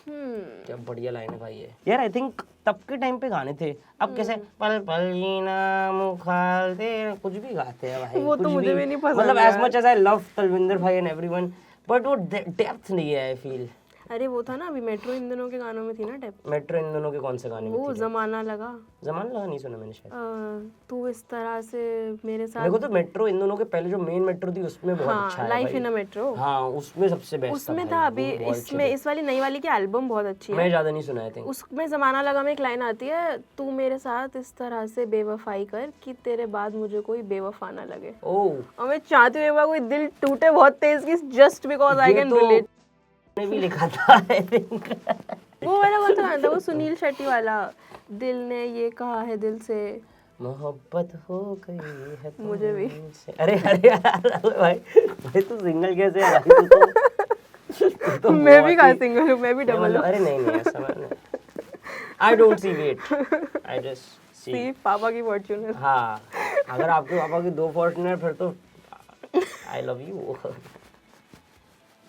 क्या बढ़िया लाइन है भाई ये। यार आई थिंक तब के टाइम पे गाने थे। अब कैसे पल पल जीना मुखालते कुछ भी गाते हैं भाई। वो तो कुछ मुझे भी नहीं पसंद मतलब यार। as much as I love Talwinder भाई and everyone but वो डेप्थ नहीं है आई फील। अरे वो था ना अभी मेट्रो इन दिनों के गानों में थी ना टेप। मेट्रो इन दोनों के कौन से गाने में वो थी? जमाना लगा। जमाना लगा नहीं सुना मैंने शायद। तू इस तरह से मेरे मेरे साथ। को तो मेट्रो इन दोनों के पहले जो मेन मेट्रो थी उसमें बहुत अच्छा हाँ है लाइफ भाई। इन अ मेट्रो। हाँ उसमें सबसे बेस्ट उसमें था था भाई, अभी वो बहुत इसमें अच्छे इस वाली नई वाली की एल्बम बहुत अच्छी थे। है। मैं ज्यादा नहीं सुना है थिंक। उसमें जमाना लगा में एक लाइन आती है, तू मेरे साथ इस तरह से बेवफाई कर कि तेरे बाद मुझे कोई बेवफा ना लगे। ओह और मैं चाहती हूँ एक बार कोई दिल टूटे बहुत तेज की जस्ट बिकॉज आई ये कैन तो रिलेट। ने भी लिखा था आई थिंक। वो वाला कौन सा गाना था? वो सुनील शेट्टी वाला, दिल ने ये कहा है दिल से। मोहब्बत हो गई है मुझे भी। तुमसे। अरे अरे यार भाई तू सिंगल कैसे है भाई? तू तो मैं भी बहुत कहा ही- सिंगल हूँ, मैं भी डबल हूँ। अरे नहीं नहीं ऐसा मैं I don't see wait I just see. See पापा की फॉर्च्यूनर। हाँ अगर आपके पापा की 2 फॉर्च्यूनर फिर तो आई लव यू।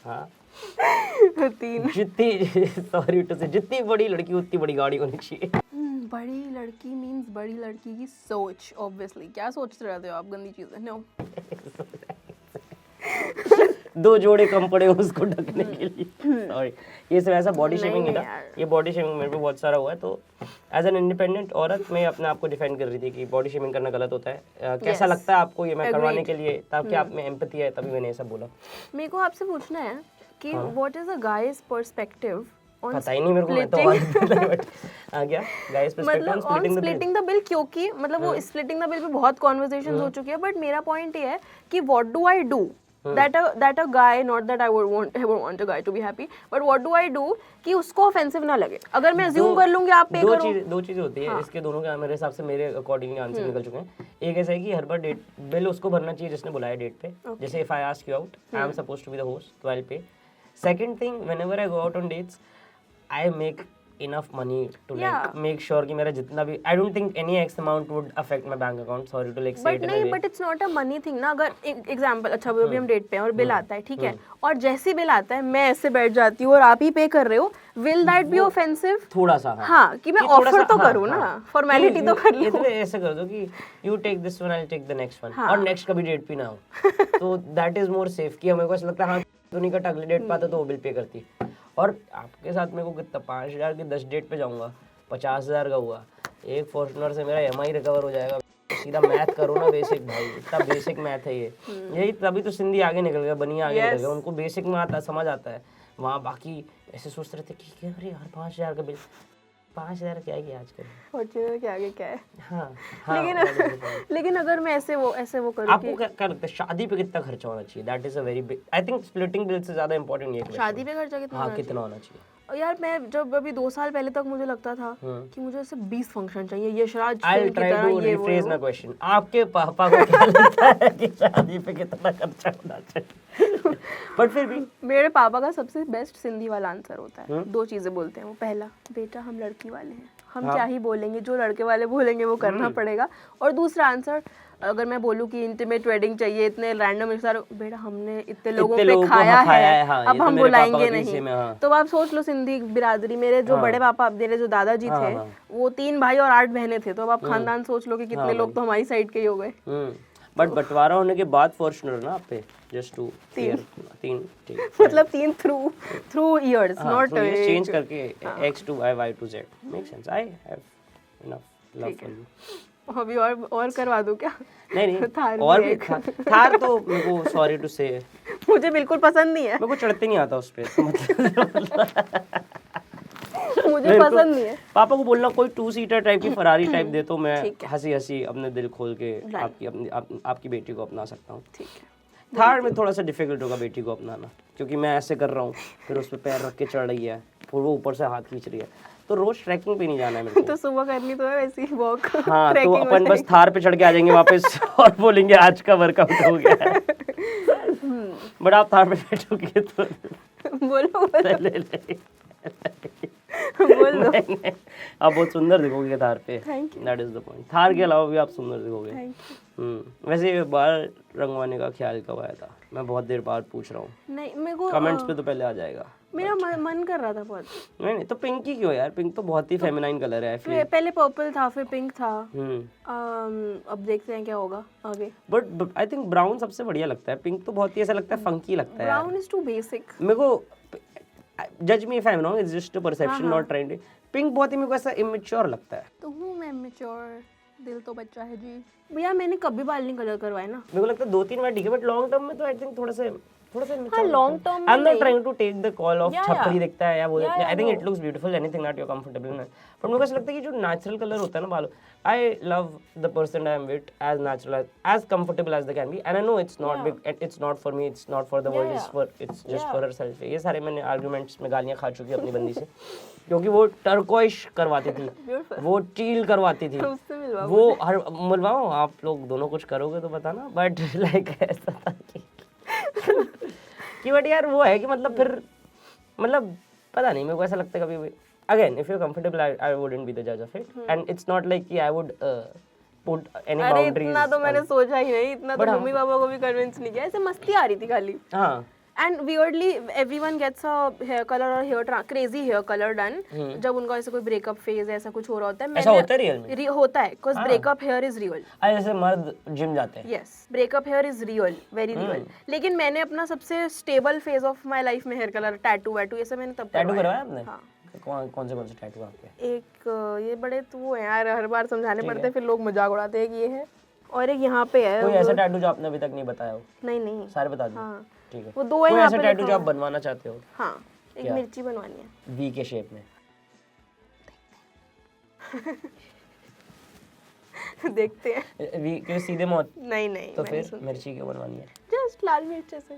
हाँ 3। जितनी सॉरी टू से जितनी बड़ी लड़की उतनी बड़ी गाड़ी होनी चाहिए। बड़ी लड़की मींस बड़ी लड़की की सोच। ऑब्वियसली क्या सोचते रहते हो आप गंदी चीजें? नो 2 जोड़े कम पड़े उसको ढकने के लिए। सॉरी ये सब ऐसा बॉडी शेमिंग है नहीं ना, यार। ये बॉडी शेमिंग मेरे पे बहुत सारा हुआ है। तो एज एन इंडिपेंडेंट औरत मैं अपने आप को डिफेंड कर रही थी कि बॉडी शेमिंग करना गलत होता है। कैसा Yes. लगता है आपको ये मैं Agreed. करवाने के लिए ताकि आप में एम्पैथी है, तभी मैंने ये सब बोला। मेरे को आपसे पूछना है कि what is a guys perspective on पता ही नहीं मेरे को, मैं तो आ गया गाइस पर्सपेक्टिव मतलब ऑन स्प्लिटिंग द बिल, क्योंकि मतलब वो स्प्लिटिंग द बिल पे बहुत कॉन्वर्सेशंस हो चुकी है। बट मेरा पॉइंट ये है कि what do I do that a guy, not that I would want a guy to be happy, but what do I do कि उसको ऑफेंसिव ना लगे? अगर मैं अज्यूम कर लूंगी आप पे करो। दो चीजें होती है इसके दोनों के मेरे हिसाब से, मेरे अकॉर्डिंग आंसर निकल चुके हैं। एक ऐसा है कि हर बार डेट बिल उसको भरना चाहिए जिसने बुलाया डेट पे। जैसे if I ask you out I am supposed to be the host तो I will pay. Second thing whenever I go out on dates I make enough money to like make sure कि मेरा जितना भी I don't think any X amount would affect my bank account, sorry to like say but it in a नहीं, way। But it's not a money thing ना। अगर example अच्छा अभी हम डेट पे हैं और बिल आता है, ठीक है, और जैसे बिल आता है मैं ऐसे बैठ जाती हूँ और आप ही पे कर रहे हो, विल दैट बी ऑफेंसिव? थोड़ा सा हाँ कि मैं ऑफर तो करूँ ना, फॉर्मेलिटी तो कर लूँ। इतने ऐसे कर दो कि you take this one I will take the next one, और नेक्स्ट कभी डेट पे ना हो तो दैट इज मोर सेफ। कि हमें को ऐसा लगता है हाँ तो नहीं कटा, अगले डेट पे आता तो वो बिल पे करती। और आपके साथ मेरे को कितना 5,000 की 10 डेट पे जाऊंगा, 50,000 का हुआ, एक फॉर्च्यूनर से मेरा EMI रिकवर हो जाएगा। सीधा मैथ करो ना बेसिक भाई, इतना बेसिक मैथ है ये। यही तभी तो सिंधी आगे निकल गया, बनिया आगे निकल गया, उनको बेसिक में आता समझ आता है। वहाँ बाकी ऐसे सोचते रहते कि अरे यार 5,000 का बिल, 5,000 क्या है कि आजकल। फॉर्च्यूनर के आगे क्या है। हाँ हाँ लेकिन that is the point. लेकिन अगर मैं ऐसे वो करूँ आपको क्या लगता है शादी पे कितना खर्चा होना चाहिए? That is a very big, I think splitting bill से ज्यादा इंपॉर्टेंट ये कि शादी पे खर्चा कितना हाँ होना कितना होना चाहिए? और यार मैं जब अभी 2 साल पहले तक मुझे लगता था कि मुझे ऐसे 20 फंक्शन चाहिए, यशराज आई फिल्म की ट्राई तरह टू ये वो रिफ्रेज माय क्वेश्चन। आपके पापा को क्या लगता है कि शादी पे कितना खर्चा होना चाहिए? बट फिर भी मेरे पापा का सबसे बेस्ट सिंधी वाला आंसर होता है। 2 चीजें बोलते हैं वो। पहला, बेटा हम लड़की वाले हैं, हम क्या ही बोलेंगे, जो लड़के वाले बोलेंगे वो करना पड़ेगा। और दूसरा आंसर, अगर मैं बोलूँ कि इंटीमेट वेडिंग चाहिए, इतने रैंडम सारे, बेटा हमने इतने लोगों पे खाया है, हाँ, अब ये तो हम मेरे पापा बुलाएंगे का नहीं। किस्से में, हाँ। तो आप सोच लो सिंधी बिरादरी, मेरे जो बड़े पापा, मेरे जो दादाजी थे, वो 3 भाई और 8 बहनें थे। तो अब आप खानदान सोच लो कि कितने लोग तो हमारी साइड के ही हो गए। बट बंटवारा होने के बाद फॉर्च्यूनर ना आप पे जस्ट टू क्लियर 3 ठीक। मतलब 3 थ्रू इयर्स, नॉट चेंज करके x to y, y to z make sense. I have enough love for you. अभी और करवा दूं क्या? नहीं थार और भी भी थार तो मेरे को सॉरी टू से मुझे बिल्कुल पसंद नहीं है। मेरे को चढ़ते नहीं आता उस पे, तो मतलब मुझे पसंद नहीं है। पापा को बोलना कोई 2 सीटर टाइप की फरारी टाइप दे, तो मैं हंसी हंसी अपने दिल खोल के आपकी बेटी को अपना सकता हूँ। ठीक है। थार में थोड़ा सा डिफिकल्ट होगा बेटी को अपनाना, क्योंकि मैं ऐसे कर रहा हूँ, फिर उस पे पैर रख के चढ़ रही है, फिर वो ऊपर से हाथ खींच रही है, तो रोज ट्रैकिंग पे नहीं जाना है मेरे को। तो सुबह करनी तो है वैसी वॉक। हाँ तो अपन बस थार पे चढ़ के आ जाएंगे वापस और बोलेंगे आज का वर्कआउट हो गया है। बट आप थार पे बैठोगे तो बोलो ले बोल दो। नहीं, आप बहुत सुंदर दिखोगे थार पे। Thank you. That is the point. Thar के अलावा भी आप सुंदर दिखोगे। Thank you. वैसे ये बाल रंगवाने का ख्याल कब आया था? मैं बहुत देर बाद पूछ रहा हूँ, नहीं मेरे को कमेंट्स पे तो पहले आ जाएगा। मेरा मन कर रहा था बहुत। नहीं तो पिंक ही क्यों यार? पिंक तो बहुत ही फेमिनाइन कलर है। आई पहले पर्पल था, फिर पिंक था। फील अब देखते हैं क्या होगा आगे। बट आई थिंक ब्राउन सबसे बढ़िया लगता है। पिंक तो बहुत ही ऐसा लगता है फंकी लगता है यार। Brown is too basic. मेरे को जज me if I am wrong, it's just a perception not trend. Pink बहुत ही मेरे को ऐसा इमेच्योर लगता है। तो हूँ मैं मैच्योर, दिल तो बच्चा है जी। भैया मैंने कभी बाल नहीं कलर करवाए ना। मेरे को लगता है 2-3 बार ठीक है, बट लॉन्ग टर्म में तो आई थिंक थोड़ा सा हाँ लॉन्ग टर्म में I am not trying to take the call off Yeah, छपरी yeah. दिखता है या वो Yeah, I think no. It looks beautiful, anything that you are comfortable in. But मेरे को ऐसा लगता है कि जो नेचुरल कलर होता है ना बालों, I love the person I am with as natural as comfortable as they can be. And I know it's not big, it's not for me, it's not for the world, it's for it's just for herself. ये सारे मैंने arguments में गालियां खा चुकी अपनी बंदी से, क्योंकि वो टर्कोइश करवाती थी, वो टील करवाती थी, उससे मिलवा वो हर मिलवाओ। आप लोग दोनों कुछ करोगे तो बताना। बट लाइक ऐसा था कि बट यार वो है कि मतलब फिर मतलब पता नहीं, मेरे को ऐसा लगता है कभी भी again if you are comfortable I wouldn't be the जज of it, and it's not like कि आई वुड पुट एनी अरे बाउंड्रीज। इतना तो मैंने सोचा ही नहीं, इतना तो मम्मी पापा को भी कन्विंस नहीं किया। ऐसे मस्ती आ रही थी खाली। हाँ and weirdly everyone gets a hair colour और hair crazy hair colour done जब उनका ऐसे कोई ब्रेकअप फेज ऐसा कुछ हो रहा होता है। ऐसा होता है रियल में? होता है, because breakup here is real. जैसे मर्द जिम जाते हैं। Yes, breakup here is real, very real. लेकिन मैंने अपना सबसे stable phase of my life में हेयर कलर, टैटू वैटू ये सब मैंने तब टैटू करवाया आपने? हाँ। कौन से टैटू आपके? एक ये बड़े तो वो है यार, हर बार समझाने पड़ते हैं, फिर लोग मजाक उड़ाते हैं कि ये है। और एक यहाँ पे है कोई ऐसा टैटू जो आपने अभी तक नहीं बताया हो? नहीं सारे बता दो। हाँ ठीक है। वो 2 है कोई यहाँ ऐसा पे टैटू जो लिखा आप बनवाना चाहते हो? हाँ, एक मिर्ची बनवानी है वी के शेप में। देखते हैं। वी के सीधे मौत? नहीं तो फिर मिर्ची क्यों बनवानी है? जस्ट लाल मिर्च ऐसे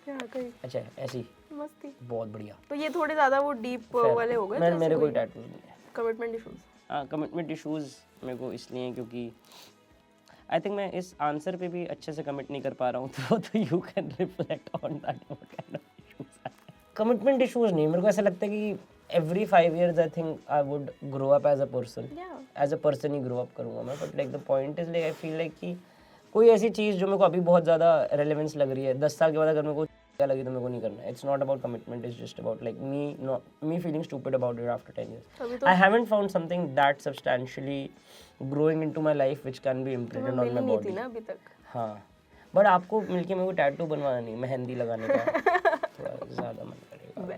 यहाँ कहीं अच्छा ऐसी मस्ती। बहुत बढ़िया। तो ये थोड़े ज्यादा वो डीप वाले हो गए। मेरे कोई टैटू नहीं है। Commitment issues. हाँ कमिटमेंट इश्यूज मेरे को इसलिए हैं क्योंकि आई थिंक मैं इस आंसर पे भी अच्छे से कमिट नहीं कर पा रहा हूँ, तो you can reflect on that what kind of issues. Commitment issues नहीं, मेरे को ऐसा लगता है कि every 5 years I think I would grow up as a person. As a person ही ग्रो अप करूँगा मैं। But like the point is like I feel like कि कोई ऐसी चीज़ जो मेरे को अभी बहुत ज़्यादा रेलेवेंस लग रही है, 10 साल के बाद अगर मेरे को क्या लगी तो मेरे को नहीं करना। It's not about commitment, it's just about like me feeling stupid about it after 10 years. I haven't found something that substantially growing into my life which can be imprinted on my body. ना अभी तक। हाँ but आपको मिलके मेरे को tattoo बनवाना नहीं, मेहंदी लगाने का थोड़ा ज़्यादा मन करेगा।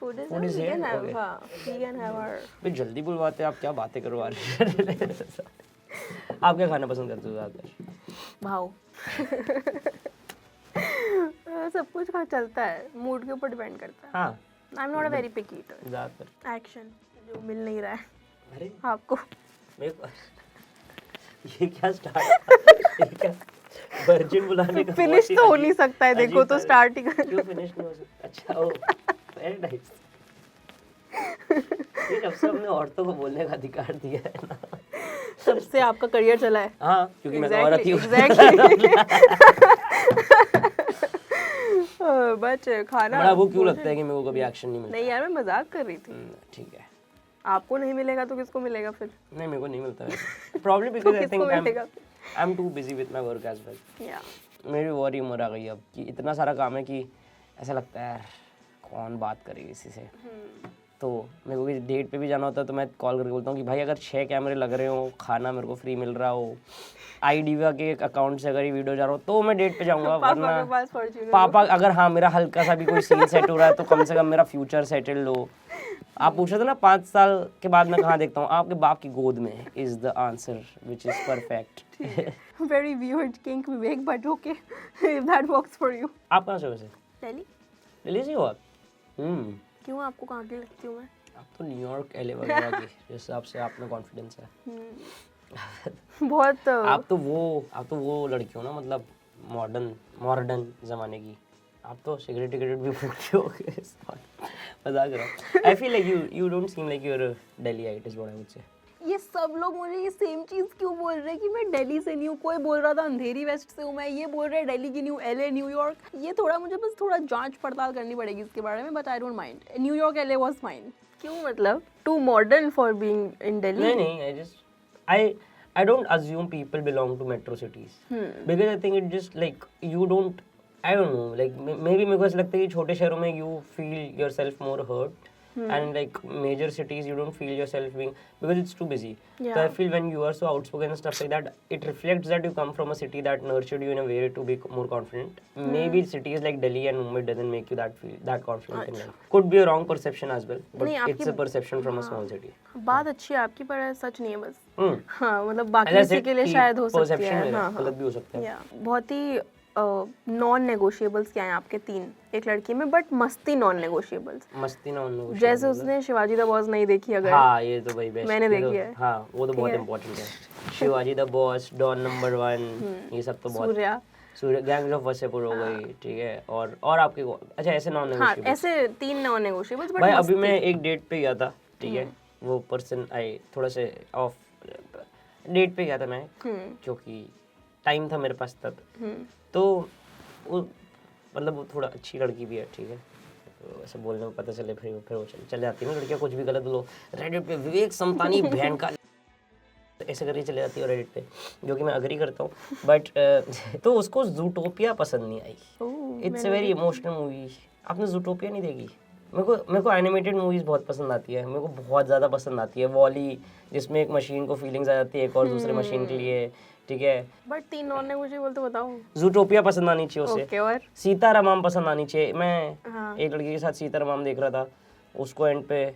Food is Food is we here? can have, Okay. हाँ, we can have our फिर जल्दी बुलवाते हैं, आप क्या बातें करवा रहे हैं? आप क्या खाना पसंद करते हो ज़्यादातर? भाव। सब कुछ का चलता है, मूड के ऊपर डिपेंड करता है। हाँ I am not a very picky eater. ज़्यादातर एक्शन, जो मिल नहीं रहा है अरे आपको। मेरे को ये क्या स्टार्ट, ये क्या वर्जिन बुलाने का फिनिश तो हो नहीं सकता है, देखो तो स्टार्ट ही कर। क्यों फिनिश नहीं हो सकता? अच्छा ओ वेरी नाइस। ये जब से हमने औरतों को बोलने का अधिकार दिया है ना, तब से आपका करियर चला है। हाँ क्योंकि मैं तो औरत ही हूँ। बच खाना बड़ा वो क्यों लगता है कि मेरे को कभी एक्शन नहीं मिलता? नहीं यार, मैं मजाक कर रही थी। ठीक है, आपको नहीं मिलेगा तो किसको मिलेगा फिर? नहीं मेरे को नहीं मिलता है प्रॉब्लम बिकॉज़ आई किसको थिंक मिलेगा? I am too busy with my work as well. या मेरी वॉरी उम्र आ गई अब कि इतना सारा काम है कि ऐसा लगता है यार कौन बात करे किसी से। तो मेरे को डेट पे भी जाना होता है तो मैं कॉल करके बोलता हूँ कि भाई अगर 6 कैमरे लग रहे हो, खाना मेरे को फ्री मिल रहा हो, आईडीवा के अकाउंट से अगर ये वीडियो जा रहा हो तो मैं डेट पे जाऊँगा, पापा के वरना पास फॉर्च्यूनर पापा अगर हाँ मेरा हल्का सा भी कोई सीन सेट हो रहा है तो कम से कम मेरा फ्यूचर सेटल्ड हो। आप पूछ रहे थे ना 5 साल के बाद मैं कहाँ देखता हूँ, आपके बाप की गोद में is the answer which is perfect. Very weird king Vivek, but okay if that works for you. आप कहाँ से हो वैसे? दिल्ली? दिल्ली से हो आप? क्यों, आपको कहाँ की लगती हूँ मैं? आप तो न्यूयॉर्क एलए वगैरह की जिस हिसाब से आप में कॉन्फिडेंस है। बहुत आप तो वो लड़की हो ना, मतलब मॉडर्न जमाने की। आप तो सिगरेट भी फूकते हो। मजाक कर रहा हूँ। I feel like you don't seem like you are Delhiite is what I would say. ये सब लोग मुझे ये सेम चीज क्यों बोल रहे हैं कि मैं दिल्ली से नहीं हूँ? कोई बोल रहा था अंधेरी वेस्ट से हूँ मैं, ये बोल रहे हैं दिल्ली की नहीं हूँ, एलए न्यूयॉर्क। ये थोड़ा मुझे बस थोड़ा जांच पड़ताल करनी पड़ेगी इसके बारे में, but I don't mind. New York LA was fine. क्यों, मतलब too modern for being in Delhi? नहीं I don't assume people belong to metro cities because I think it just like you don't, I don't know, like maybe मेरे को ऐसा लगता है कि छोटे शहरों में you feel yourself more hurt and like major cities you don't feel yourself being because it's too busy. So I feel when you are so outspoken and stuff like that, it reflects that you come from a city that nurtured you in a way to be more confident. Maybe cities like Delhi and Mumbai doesn't make you that confident in life. Could be a wrong perception as well, but it's a perception from a small city. बात अच्छी है आपकी, पर सच नहीं है बस। हम्म, हाँ, मतलब बाकी किसी के लिए शायद हो सकती perception है। मेरा हाँ, गलत भी हो सकता है। या बहुत ही नॉन नेगोशिएबल्स क्या हैं आपके 3 एक लड़की में, बट मस्ती नॉन नेगोशिएबल्स। मस्ती ना उन जैसे उसने शिवाजी द बॉस नहीं देखी अगर। हाँ ये तो भाई बेस्ट मैंने देखी है। हाँ वो तो बहुत इम्पोर्टेंट है। Sivaji the boss, Don number 1, ये सब तो बहुत। सूर्या, गैंग्स ऑफ वासेपुर हो गई, ठीक है। और आपके अच्छा ऐसे नॉन हाँ, नेगोशिएबल। ऐसे 3 नॉन नेगोशिएबल्स। बट भाई अभी मैं एक डेट पे गया था, ठीक है। वो पर्सन आई थोड़ा से ऑफ डेट पे गया था मैं, क्योंकि टाइम था मेरे पास तब। तो वो मतलब वो थोड़ा अच्छी लड़की भी है, ठीक है। तो ऐसे बोलने में पता चले फिर वो चले जाती है ना लड़कियाँ, कुछ भी गलत बोलो रेडिट पे विवेक समतानी बहन का ऐसे करके चले जाती है रेडिट पे, जो कि मैं अग्री करता हूँ। बट तो उसको जूटोपिया पसंद नहीं आई। It's a very emotional movie. आपने जूटोपिया नहीं देखी? मेरे को एनिमेटेड मूवीज बहुत पसंद आती है, मेरे को बहुत ज़्यादा पसंद आती है। वॉली, जिसमें एक मशीन को फीलिंग्स आ जाती है एक और दूसरे मशीन के लिए, ठीक है। बट 3 नॉन नेगोशिएबल तो बताओ। जूटोपिया पसंद आनी चाहिए उसे। ओके, और सीतारामम पसंद आनी चाहिए। मैं एक लड़की के साथ सीतारामम देख रहा था, उसको एंड पे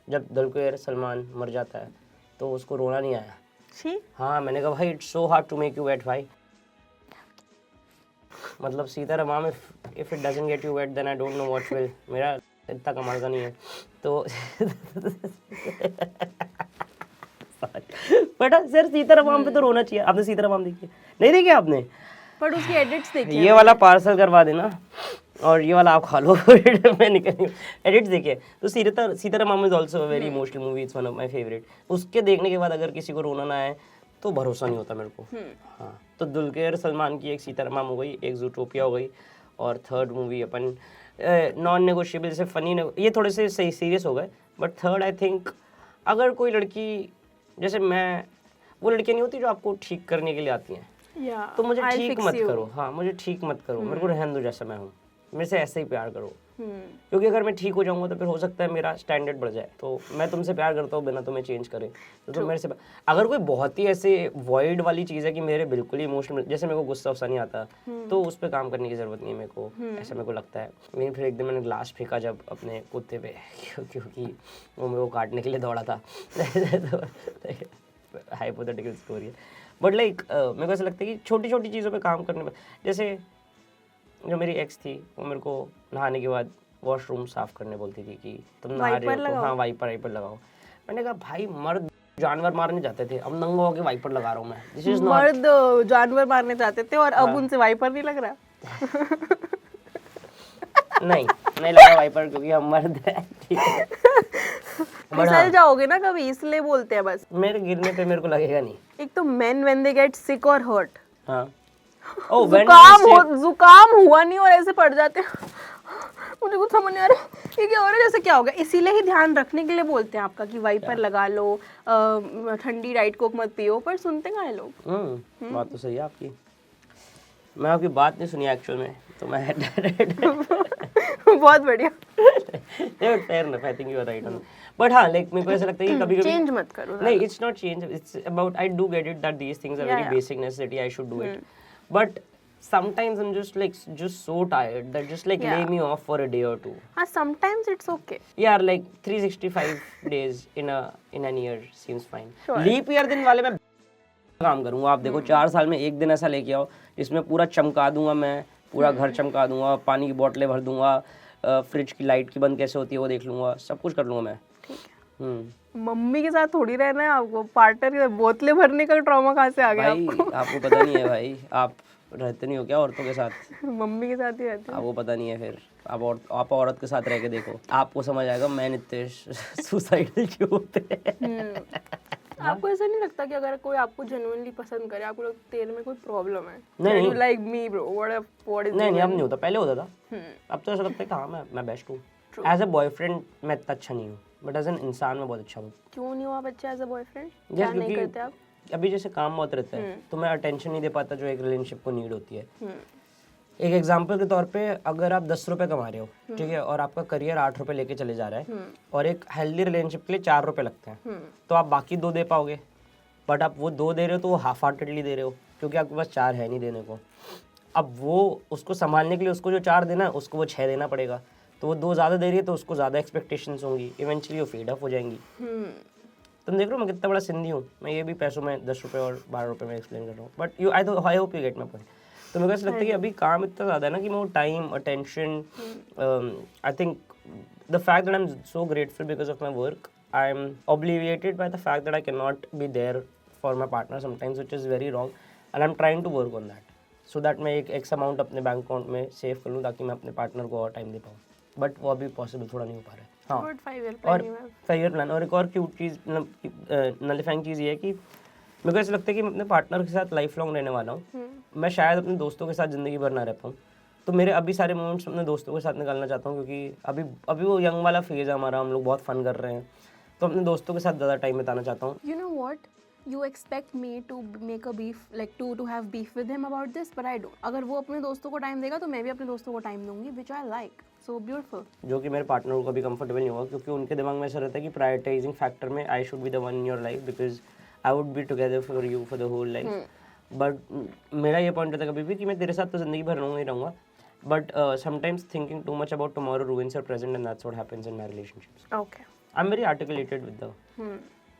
जब दुलकर सलमान मर जाता है तो उसको रोना नहीं आया। छी, हाँ मैंने कहा भाई it's so hard to make you wet भाई। मतलब Sitaramam if it doesn't get you wet then I don't know what will. मेरा इतना कमाल का नहीं है तो बेटा सर सीतारामम पे तो रोना चाहिए। आपने सीतारामम देखी है? नहीं देखी आपने? बट उसकी एडिट्स देखी ये वाला पार्सल करवा देना और ये वाला आप खा लो। मैं निकल एडिट्स देखिए तो Sita Ramam is also a very emotional movie. It's one of my favourite. उसके देखने के बाद अगर किसी को रोना ना आए तो भरोसा नहीं होता मेरे को। हाँ तो दुलकर सलमान की एक सीतारामम हो गई, एक जूटोपिया हो गई, और थर्ड मूवी अपन नॉन नेगोशिएबल जैसे फनी ये थोड़े से सही सीरियस हो गए। बट थर्ड आई थिंक अगर कोई लड़की जैसे मैं, वो लड़कियाँ नहीं होती जो आपको ठीक करने के लिए आती हैं, तो मुझे ठीक मत करो। हाँ मुझे ठीक मत करो, मेरे को रहने दो जैसा मैं हूँ, मेरे से ऐसे ही प्यार करो। क्योंकि अगर मैं ठीक हो जाऊंगा तो फिर हो सकता है मेरा स्टैंडर्ड बढ़ जाए। तो मैं तुमसे प्यार करता हूँ बिना तुम्हें चेंज करे, तो तुम मेरे से अगर कोई बहुत ही ऐसे वॉइड वाली चीज़ है कि मेरे बिल्कुल ही इमोशनल, जैसे मेरे को गुस्सा वस्सा नहीं आता, तो उस पर काम करने की ज़रूरत नहीं है मेरे को, ऐसा मेरे को लगता है। मेरी फिर एक दिन मैंने ग्लास फेंका जब अपने कुत्ते पे, क्योंकि वो मेरे को काटने के लिए दौड़ा था। हाइपोथेटिकल स्टोरी है, बट लाइक मेरे को ऐसा लगता है कि छोटी छोटी चीज़ों पे काम करने में, जैसे जो मेरी एक्स थी वो मेरे को नहाने के बाद वॉशरूम साफ करने बोलती थी कि तुम नहा रहे हो तो हाँ वाइपर लगाओ। मैंने कहा भाई मर्द जानवर मारने जाते थे, अब नंगा होके वाइपर लगा रहा हूँ मैं, दिस इज नॉट। मर्द जानवर मारने जाते थे और अब उनसे वाइपर नहीं लग रहा। नहीं लगा वाइपर, क्योंकि हम मर्द हैं, ठीक है। फिसल जाओगे ना कभी, इसलिए बोलते हैं बस। मेरे गिरने पे मेरे को लगेगा नहीं। एक तो men when they get sick or hurt, हाँ ओ जुकाम हुआ नहीं और ऐसे पड़ जाते हैं। मुझे कुछ समझ नहीं आ रहा ये क्या हो रहा है, जैसे क्या होगा। इसीलिए ही ध्यान रखने के लिए बोलते हैं आपका कि वाइपर लगा लो, ठंडी डाइट कोक मत पियो, पर सुनते कहाँ हैं लोग। बात तो सही है आपकी। मैं आपकी बात नहीं सुनी एक्चुअल में, तो मैं बहुत बढ़िया। Fair enough, I think you are right on. But हाँ, लाइक मेरे को ऐसा लगता है कि कभी-कभी चेंज मत करो। नहीं, it's not change, it's about I do get it that these things are very basic necessity, I should do it, but sometimes I'm just so tired that just like lay me off for a day or two. Sometimes it's okay. Yeah, like 365 days in an year seems fine. Leap year दिन वाले मैं काम करूँगा। आप देखो 4 साल में एक दिन ऐसा लेके आओ इसमें पूरा चमका दूंगा मैं, पूरा घर चमका दूंगा, पानी की बोतलें भर दूंगा, फ्रिज की लाइट की बंद कैसे होती है वो देख लूंगा, सब कुछ कर लूंगा मैं। मम्मी के साथ थोड़ी रहना है आपको, पार्टनर बोतलें भरने का ट्रॉमा कहाँ से आ गया भाई आपको पता नहीं है भाई, आप रहते नहीं हो क्या औरतों के साथ? मम्मी के साथ ही रहती हूँ। आपको पता नहीं है, फिर आप औरत के साथ रह के देखो, आपको समझ आएगा मैन इतने सुसाइडल क्यों होते हैं। आपको ऐसा नहीं लगता कि अगर कोई आपको जेन्युइनली पसंद करे, आपको लगता तेरे में कोई प्रॉब्लम है? नहीं, you like me bro, what is. नहीं अब नहीं होता, पहले होता था। अब तो ऐसा लगता है कि हाँ मैं बेस्ट हूँ। एज अ बॉयफ्रेंड मैं इतना अच्छा नहीं हूँ, बट एज एन इंसान मैं बहुत अच्छा हूँ। क्यों नहीं हुआ बच्चा एज अ बॉयफ्रेंड? क्या नहीं करते आप? अभी जैसे काम बहुत रहता है तो मैं अटेंशन नहीं दे पाता जो एक रिलेशनशिप को नीड होती है। एक एग्जांपल के तौर पे, अगर आप 10 रुपए कमा रहे हो, ठीक है, और आपका करियर 8 रुपए लेके चले जा रहा है, और एक हेल्दी रिलेशनशिप के लिए 4 रुपए लगते हैं, तो आप बाकी 2 दे पाओगे। बट आप वो 2 दे रहे हो तो वो हाफ हार्टेडली दे रहे हो, क्योंकि आपके पास 4 है नहीं देने को। अब वो उसको संभालने के लिए उसको जो 4 देना है उसको वो 6 देना पड़ेगा, तो वो 2 ज़्यादा दे रही है तो उसको ज़्यादा एक्सपेक्टेशंस होंगी, इवेंचुअली वो फेड अप हो जाएंगी। तुम देख रहे हो मैं कितना बड़ा सिंधी हूँ, मैं ये भी पैसों में 10 रुपए और 12 रुपए में एक्सप्लेन कर रहा हूँ, but I hope you get my point. तो मेरे को ऐसा लगता है कि अभी काम इतना ज़्यादा है ना कि मैं वो time, attention, I think the fact that I am so grateful because of my work, I am obliviated by the fact that I can not be there for my partner sometimes, which is very wrong, and I am trying to work on that, so that मैं एक x amount अपने bank account में save कर लूँ ताकि मैं अपने partner को और टाइम दे पाऊँ, बट वो अभी पॉसिबल थोड़ा नहीं हो पा रहा है। हाँ, और 5 ईयर प्लान। और एक और क्यूट चीज़, नलिफाइंग चीज़ ये है कि मेरे को ऐसा लगता है कि मैं अपने पार्टनर के साथ लाइफ लॉन्ग रहने वाला हूँ। मैं शायद अपने दोस्तों के साथ ज़िंदगी भर ना रह पाऊँ, तो मेरे अभी सारे मोमेंट्स अपने दोस्तों के साथ निकालना चाहता हूँ, क्योंकि अभी वो यंग वाला फेज़ है हमारा, हम लोग बहुत फन कर रहे हैं, तो अपने दोस्तों के साथ ज़्यादा टाइम बिताना चाहता हूँ। You know what? You expect me to make a beef, like to have beef with him about this, but I don't. अगर वो अपने दोस्तों को टाइम देगा तो मैं भी अपने दोस्तों को टाइम दूंगी, which I like. So beautiful. जो कि मेरे पार्टनर को कभी कंफर्टेबल नहीं होगा, क्योंकि उनके दिमाग में ऐसा रहता है कि प्रायोरिटाइजिंग फैक्टर में I should be the one in your life because I would be together for you for the whole life. But मेरा ये पॉइंट रहता है कभी भी कि मैं तेरे साथ तो जिंदगी भर रहूँगा ही रहूँगा, but sometimes thinking too much about tomorrow ruins your present, and that's what happens in my relationships. Okay. I'm very articulated with the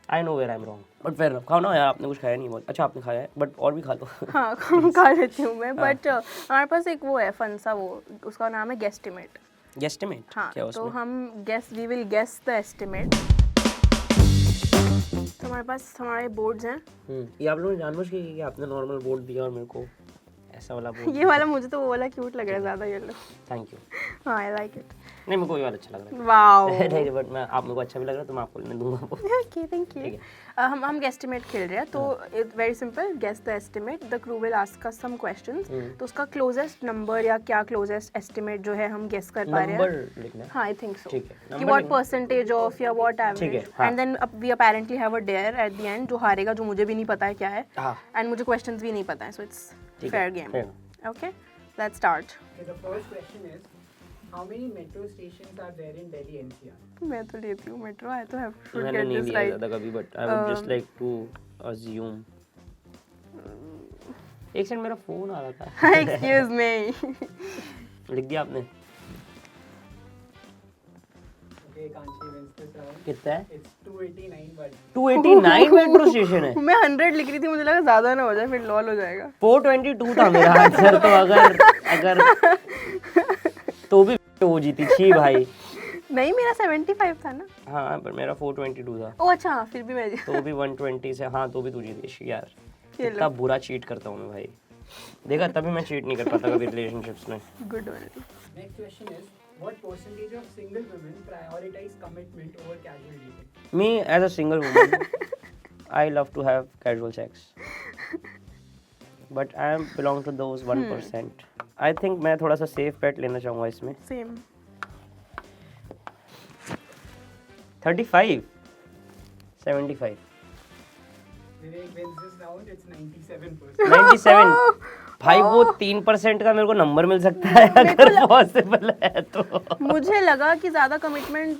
I know where I'm wrong. But fair enough. खाओ ना यार, आपने कुछ खाया नहीं बहुत। अच्छा आपने खाया है, बट और भी खा लो। हाँ खा लेती हूँ मैं, बट हमारे पास एक वो है फन सा, वो उसका नाम है गेस्टिमेट। गेस्टिमेट? हाँ, क्या उसमें? तो हम we will guess the estimate. तो हमारे पास हमारे बोर्ड्स हैं। ये आप लोगों ने जानबूझ के कि आपने नॉर्मल बोर्ड दिया और मेरे को ऐसा वाला बोर्ड। ये वाला मुझे तो वो वाला क्यूट लग रहा है ज़्यादा, ये लो। Thank you. हाँ, आई लाइक इट। नहीं मेरे को ये वाला अच्छा लग रहा है। वाओ। नहीं बट मैं आप मेरे को अच्छा भी लग रहा है तो मैं आपको लेने दूंगा वो। Okay, thank you. हम गेस्टिमेट खेल रहे हैं, तो it's very simple, guess the estimate. The crew will ask us some questions, तो उसका क्लोजेस्ट नंबर या क्या क्लोजेस्ट एस्टिमेट जो है हम गेस कर पा रहे हैं। नंबर लिखना है? हाँ, आई थिंक सो। ठीक है। कि व्हाट परसेंटेज ऑफ या what average, and then we apparently have a dare at the end, जो हारेगा, जो मुझे भी नहीं पता है क्या है, एंड मुझे क्वेश्चंस भी नहीं पता है, so it's fair game. Okay, let's start. Okay, the first question is, how many metro stations are there in Delhi NCR? मैं तो लेती हूँ मेट्रो, I तो have should मैंने get नहीं this लिया right. ज़्यादा कभी, but I would just like to assume. एक सेकंड, मेरा फोन आ रहा था। Excuse me. लिख दिया आपने? Okay, Kanchi wins this round. कितना है? It's 289, but 289 मेट्रो स्टेशन है। मैं 100 लिख रही थी, मुझे लगा ज़्यादा ना हो जाए, फिर लॉल हो जाएगा। 422 था मेरा आंसर, तो अगर तो भी वो जीती थी भाई। नहीं मेरा 75 था ना। हाँ पर मेरा 422 था, ओ अच्छा फिर भी मैं तो भी 120 से, हाँ तो भी तू जीती यार। ये इतना बुरा चीट करता हूँ मैं भाई, देखा तभी मैं चीट नहीं कर पाता कभी रिलेशनशिप्स में। Good one. Next question is, what percentage of single women prioritize commitment over casual dating? Me as a single woman, I love to have casual sex, but I belong to those 1%. I think मैं थोड़ा सा safe bet लेना चाहूँगा इसमें। Same 35, 75, Vivek wins this round, it's 97%. 97। भाई वो 3% का मेरे को नंबर मिल सकता है अगर पॉसिबल है तो। मुझे लगा कि ज्यादा कमिटमेंट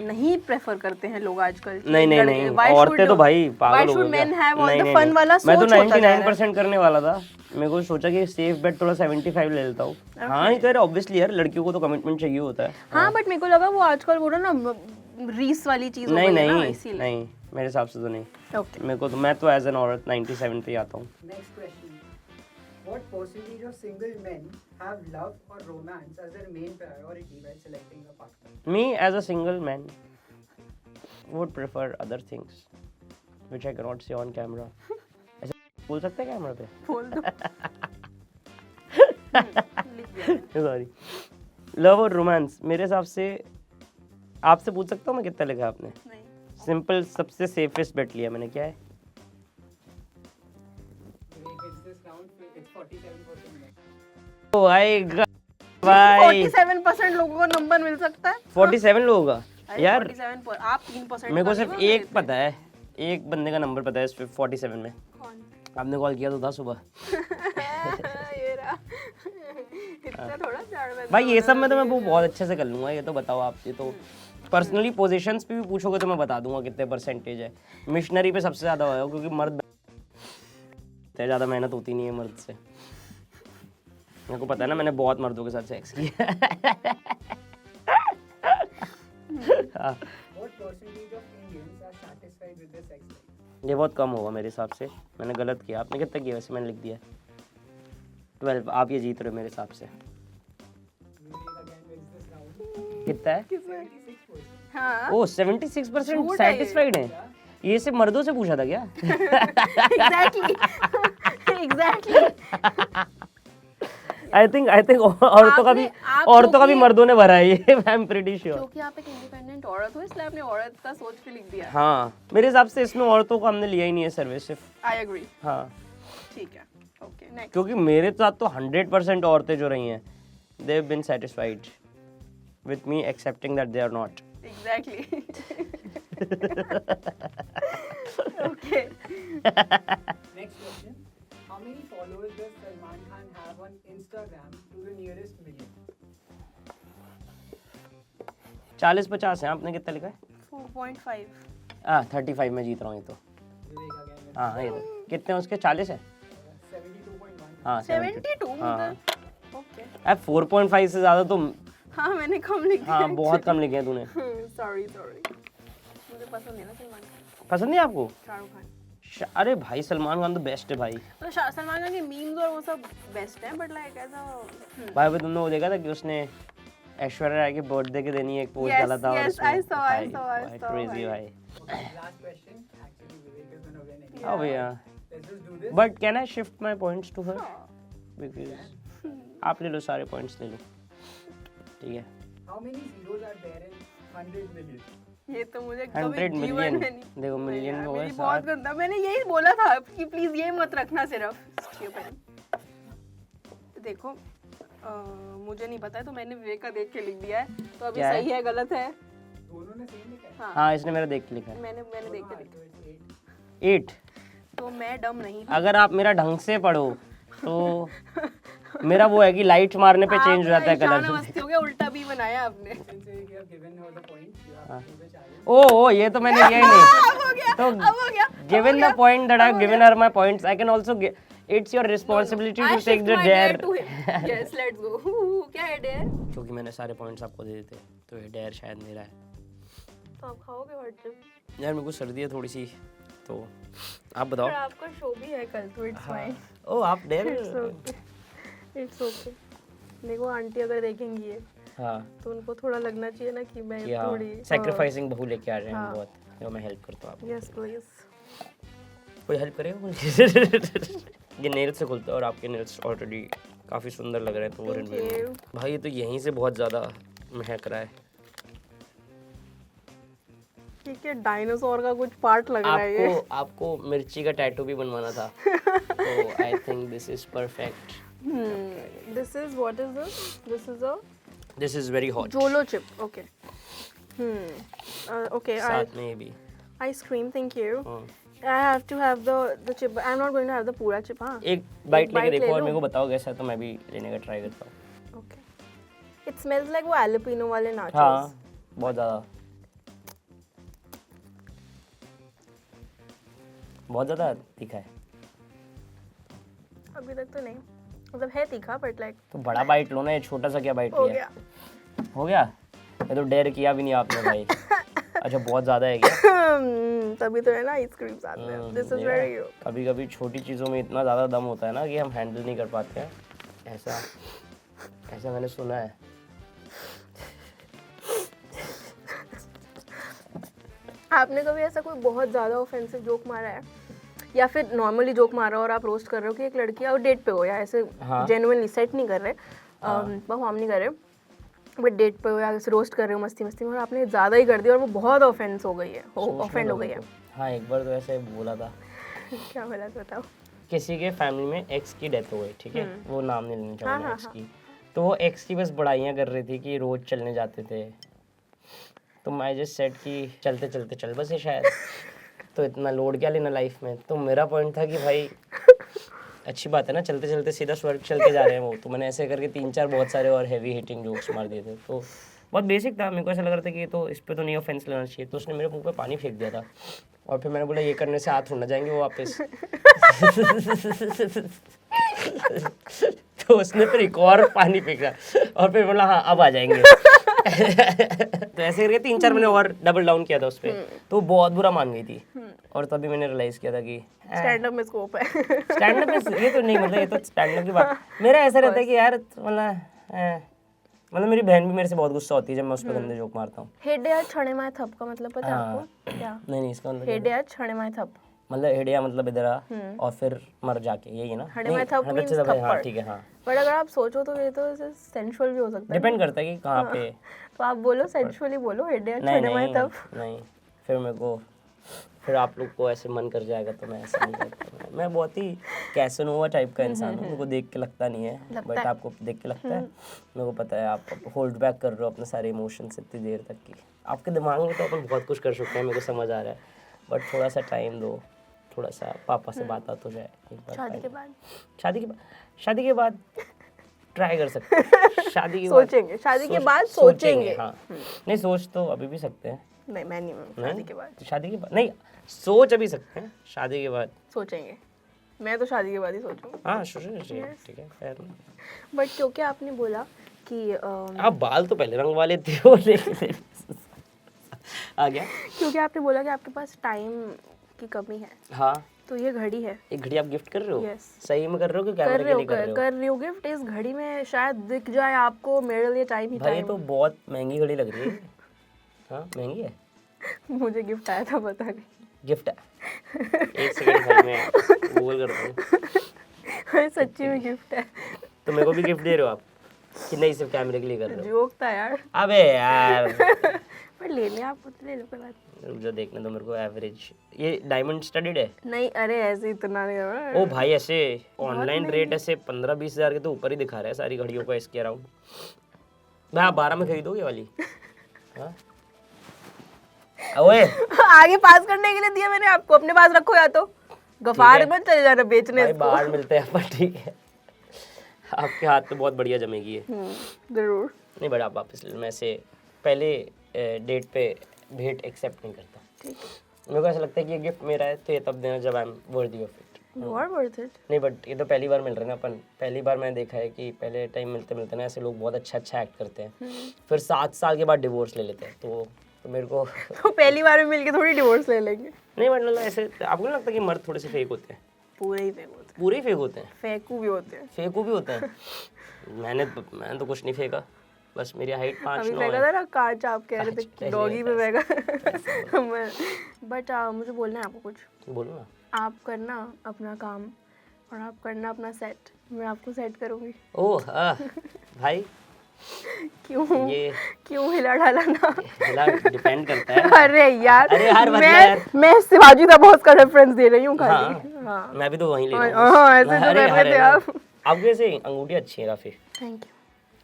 नहीं प्रेफर करते हैं लोग आजकल। नहीं औरतें तो भाई पागल हो गई क्या? फन वाला मैं तो सोच होता जा रहा है। 99% करने वाला था, मेरे को सोचा कि सेफ बेट थोड़ा 75 ले लेता हूँ। हाँ नहीं तो यार ऑब्वियसली यार लड़कियों को तो कमिटमेंट चाहिए होता है। हाँ बट मेरे को लगा वो आजकल वो ना रीस वाली चीज हो गई है ना इसीलिए। नहीं मेरे हिसाब से तो नहीं। ओके मेरे को तो मैं तो एज एन औरत 97 पे आता हूँ। Next question. What percentage of single men have love or romance as their main priority while selecting a partner? Me as a single man would prefer other things which I cannot say on camera. ऐसे बोल सकते हैं camera पे? बोल दो। Sorry. Love और romance मेरे हिसाब से, आपसे पूछ सकता हूँ मैं कितना लिखा आपने? नहीं सिंपल सबसे सेफेस्ट बेट लिया मैंने, क्या है? Vivek hits this round, it's 47%. ओ आएगा भाई 47% लोगों को नंबर मिल सकता है। 47 लोगों का अरे यार। 47 आप 3% मेरे को का सिर्फ नहीं एक पता है, एक बंदे का नंबर पता है इस 47 में। कौन? आपने कॉल किया तो था सुबह। ये रहा। इतना थोड़ा प्यार में भाई ये सब में तो मैं वो बहुत अच्छे से कर लूंगा, ये तो बताओ आप। ये तो पर्सनली पोजीशंस पे भी पूछोगे तो मैं बता दूंगा कितने परसेंटेज है। मिशनरी पे सबसे ज़्यादा होगा क्योंकि मर्द ज़्यादा मेहनत होती नहीं है मर्द से। मेरे को पता है ना, मैंने बहुत मर्दों के साथ सेक्स किया। हाँ, What percentage of Indians are satisfied with their sex life? ये बहुत कम होगा मेरे हिसाब से। मैंने गलत किया। आपने कितना किया वैसे? मैंने लिख दिया 12। आप ये जीत रहे हो मेरे हिसाब से। Vivek again wins this round. कितना है? 76%. हाँ ओ 76% झूठ है ये। सेटिस्फाइड है। ये सिर्फ मर्दों से पूछा था क्या? एग्जैक्टली आई थिंक औरतों का भी मर्दों ने भरा है ये। I am pretty sure. क्योंकि आप एक इंडिपेंडेंट औरत हो इसलिए आपने औरत का सोच के लिख दिया। हाँ मेरे हिसाब से इसमें औरतों को हमने लिया ही नहीं है सर्विस सिर्फ। I agree. हाँ ठीक है ओके नेक्स्ट। क्योंकि मेरे साथ तो 100% औरतें जो रही हैं they have been satisfied with me excepting that they are not. Exactly okay Next question. How many followers does Salman Khan have on Instagram to the nearest million? 40-50 है। आपने कितना लिखा है? 4.5 35 में जीत रहा हूँ ये तो। Vivek again wins. हाँ ये तो कितने उसके 40 है? 72.1. हाँ 72 हाँ ओके। अब 4.5 से ज़्यादा तो हाँ मैंने कम लिख दिया। हाँ बहुत कम लिखे हैं तूने। सॉरी मुझे पसंद है ना सलमान खान। पसंद नहीं आपको? शाहरुख खान। अरे भाई सलमान खान तो बेस्ट है भाई। तो सलमान खान के मीम्स और वो सब बेस्ट हैं बट लाइक ऐसा भाई अभी तुमने वो देखा था कि उसने ऐश्वर्या राय के बर्थडे के दिन ही एक पोस्ट Yes, डाला था और yes, उसमें I saw, I saw, I भाई saw, क्रेजी भाई। भाई। Okay, last question. Actually, Vivek is gonna win anyway. हाँ भैया। Let's just do this. But can I shift my points to her? Because आप ले लो सारे पॉइंट्स ले लो। ठीक है। How many zeros are there in 100 million? ये तो मुझे 100 कभी जीवन मिलियन। में नहीं। देखो मिलियन में यार, होगा मेरी बहुत 7। गंदा। मैंने यही बोला था कि प्लीज ये मत रखना सिर्फ। देखो मुझे नहीं पता है तो मैंने विवेक का देख के लिख दिया है तो अभी क्या है? सही है गलत है। दोनों ने same लिखा है. हाँ हाँ इसने मेरा देख के लिखा है मैंने देख के हाँ, लिखा so it's 8. 8। तो मैं डम नहीं हूँ। अगर आप मेरा ढंग से पढ़ो तो मेरा वो है कि लाइट मारने पे चेंज हो जाता है आपका कलर। मस्ती हो गया उल्टा भी बनाया आपने। Since you have given her the point, you have to do the challenge. ओ ये तो मैंने किया ही नहीं। अब हो गया तो अब हो गया। given the point that I've given her my points, I can also give. It's your responsibility I to take shift the my dare. to him. Yes, let's go. क्या है dare? क्योंकि मैंने सारे पॉइंट्स आपको दे देते तो ये डेयर शायद मेरा है। तो आप खाओगे व्हाट्सएप? यार मेरे को सर्दी है थोड़ी सी तो आप बताओ। पर आपका शो भी है कल तो इट्स फाइन। ओ आप डेयर इट्स ओके। देखो आंटी अगर देखेंगी ये हाँ तो उनको थोड़ा लगना चाहिए ना कि मैं कि हाँ थोड़ी सेक्रीफाइसिंग बहू लेके आ रहे हैं हम हाँ। बहुत, तो मैं हेल्प करता हूँ आपको। Yes please. कोई हेल्प करेगा मुझे? ये नेल्स से खुलता है और आपके नेल्स ऑलरेडी काफ़ी सुंदर लग रहे हैं, तो वो Thank रेड you. भाई ये तो यहीं से बहुत ज़्यादा महक रहा है। ठीक है, डायनासोर का कुछ पार्ट लग रहा है ये। आपको मिर्ची का टैटू भी बनवाना था, तो I think this is perfect. This is what is this? This is a this is very hot. Jolo chip. Okay. Okay. साथ में ये भी Ice cream. Thank you. हाँ। I have to have the chip. I'm not going to have the pura chip. हाँ. एक bite लेके bite देखो ले और लूं? मेरे को बताओ कैसा है, तो मैं भी लेने का ट्राई करता हूँ। Okay. It smells like वो jalapeno वाले nachos. हाँ बहुत ज़्यादा, बहुत ज़्यादा तीखा है। अभी तक तो नहीं, मतलब है तीखा बट लाइक तो बड़ा बाइट लो ना, ये छोटा सा क्या बाइट हो लिया? गया। हो गया? ये तो डेयर किया भी नहीं आपने भाई। अच्छा बहुत ज़्यादा है क्या? तभी तो है ना आइसक्रीम साथ में। This is very good. कभी कभी छोटी चीज़ों में इतना ज़्यादा दम होता है ना कि हम हैंडल नहीं कर पाते हैं, ऐसा ऐसा मैंने सुना है। आपने कभी ऐसा कोई बहुत ज़्यादा ऑफेंसिव जोक मारा है, या फिर नॉर्मली जोक मारा और आप रोस्ट कर रहे हो कि एक लड़की और डेट पे हो, या ऐसे हाँ। जेन्युइनली सेट नहीं कर रहे, परफॉर्म नहीं कर रहे, बट डेट पे हो या ऐसे रोस्ट कर रहे हो मस्ती मस्ती में, और आपने ज़्यादा ही कर दिया और वो बहुत ऑफेंस हो गई है, ऑफेंड हो गई है? हाँ एक बार तो ऐसे बोला था, क्या बोला था बताओ? किसी के फैमिली में एक्स की डेथ हो गई, ठीक है, वो नाम नहीं लेना चाहूँगा हाँ, एक्स की। तो वो एक्स की बस बड़ाइयाँ कर रही थी कि रोज चलने जाते थे, तो मैं जस्ट सेट कि चलते चलते चल बसे शायद, तो इतना लोड क्या लेना लाइफ में। तो मेरा पॉइंट था कि भाई अच्छी बात है ना, चलते चलते सीधा स्वर्ग चल के जा रहे हैं वो। तो मैंने ऐसे करके 3-4 बहुत सारे और हैवी हिटिंग जोक्स मार दिए थे। तो बहुत बेसिक था, मेरे को ऐसा लग रहा था कि ये तो इस पे तो नहीं ऑफेंस लेना चाहिए। तो उसने मेरे मुंह पे पानी फेंक दिया था, और फिर मैंने बोला ये करने से हाथ उड़ना जाएंगे वो वापस। तो उसने फिर एक और पानी फेंका, और फिर बोला हाँ अब आ जाएंगे। तो ऐसे करके 3-4 मैंने और डबल डाउन किया था उस पर, तो बहुत बुरा मान गई थी। और तभी मैंने रियलाइज किया था कि स्टैंड अप में स्कोप है। स्टैंड अप में ये तो नहीं, मतलब ये तो स्टैंड अप की बात। मेरा ऐसा रहता है कि यार मतलब मेरी बहन भी मेरे से बहुत गुस्सा होती है जब मैं उस पर गंदे जोक मारता हूँ। हेडिया छड़े माए थप का मतलब पता है आपको क्या? नहीं इसका मतलब क्या है? हेडिया छड़े माए थप। मतलब हेडिया मतलब इधर आ और फिर मर जाके, यही है ना? हड़े में थप हड़े means से दबाए, हाँ थप्पड़। ठीक है, हाँ बट अगर आप सोचो तो ये तो सेंसुअल भी हो सकता है। डिपेंड करता है कि कहाँ पे। तो आप बोलो सेंसुअली बोलो, हेडिया नहीं छड़े माए नहीं थप। नहीं, फिर मेरे को फिर आप लोग को ऐसे मन कर जाएगा, तो मैं ऐसा नहीं करता। मैं बहुत ही कैसनोवा टाइप का इंसान हूँ, मेरे को देख के लगता नहीं है, बट आपको देख के लगता है। मेरे को पता है आप होल्ड बैक कर रहे हो अपने सारे इमोशंस इतनी देर तक की। आपके दिमाग में तो अपन बहुत कुछ कर सकते हैं, मेरे को समझ आ रहा है, बट थोड़ा सा टाइम दो, थोड़ा सा पापा से बात हो जाए एक बार। शादी के बाद शादी के बाद ट्राई कर सकते हैं। शादी के बाद सोचेंगे, शादी के बाद सोचेंगे। हाँ नहीं, सोच तो अभी भी सकते हैं। नहीं मैं नहीं, शादी के बाद तो शादी के बाद नहीं, सोच अभी सकते हैं, शादी के बाद सोचेंगे। मैं तो शादी के बाद ही सोचूंगी। हाँ ठीक है fair enough। बट क्योंकि आपने बोला कि आप बाल तो पहले रंग वाले थे वो लेकिन आ गया। क्योंकि आपने बोला कि आपके पास टाइम की कमी है, हाँ तो ये घड़ी है। एक घड़ी आप गिफ्ट कर रहे हो? Yes. सही में कर रहे हो कि कैमरे के लिए कर रहे हो? कर रही हो गिफ्ट। इस घड़ी में शायद दिख जाए आपको मेरे लिए टाइम ही भाई ये टाइम। तो बहुत महंगी घड़ी लग रही है। हाँ महंगी है। मुझे गिफ्ट आया था, पता नहीं। गिफ्ट है, एक सेकंड भाई मैं गूगल करता हूँ। सच्ची में गिफ्ट है। तो मेरे को भी गिफ्ट दे रहे हो आप कि नहीं, सिर्फ कैमरे के लिए कर रहे हो? जोक था यार। अबे यार पर ले ले, आप खुद ले लो, कोई बात रुक जा, देखने दो मेरे को। एवरेज ये डायमंड स्टडीड है? नहीं। अरे ऐसे इतना नहीं है। ओ भाई ऐसे ऑनलाइन रेट ऐसे 15-20 हज़ार के तो ऊपर ही दिखा रहा है सारी घड़ियों का इसके अराउंड। भाई आप 12 में खरीदोगे वाली? हाँ ओए आगे पास करने के लिए दिया मैंने आपको, अपने पास रखो या तो गफार मत चले जाना बेचने भाई इसको। बाहर मिलते हैं अपन, ठीक है। आपके हाथ पे बहुत बढ़िया जमेगी है। जरूर। नहीं बट आप वापस ले लो, मैं ऐसे पहले डेट पे भेंट एक्सेप्ट नहीं करता। ठीक मेरे को ऐसा लगता है कि ये गिफ्ट मेरा है तो ये तब देना जब I am worthy of it. You are worth it. नहीं बट ये तो पहली बार मिल रहे हैं ना अपन। पहली बार मैंने देखा है कि पहले टाइम मिलते मिलते ना ऐसे लोग बहुत अच्छा एक्ट करते हैं, फिर 7 साल के बाद डिवोर्स ले लेते हैं। तो मेरे को तो पहली बार में मिलके थोड़ी डिवोर्स ले लेंगे। नहीं मतलब ऐसे आपको नहीं लगता कि मर्द थोड़े से फेक होते हैं? पूरे ही फेक होते हैं। पूरे ही फेक होते हैं? फेकू भी होते हैं। फेकू भी होते हैं? मैंने तो कुछ नहीं फेंका। बस मेरी हाइट 5'9" अभी फेंका है। था ना कांच, आप कह रहे थे कांच, डॉगी पे ऐसे फेंका। बट मुझे बोलना है आपको कुछ। बोलो ना। आप करना अपना काम और आप करना अपना सेट, मैं आपको सेट करूँगी। ओह भाई क्यों ये क्यों हिला डाला ना? हिला डिपेंड करता है। अरे यार, अरे यार, मतलब यार। मैं शिवाजी दा बॉस का रेफरेंस दे रही हूँ खाली। हाँ, मैं भी तो वहीं ले रहा हूँ। हाँ, ऐसे तो अरे कर रहे थे यार, आप। आपको ऐसे अंगूठी अच्छी है काफी। थैंक यू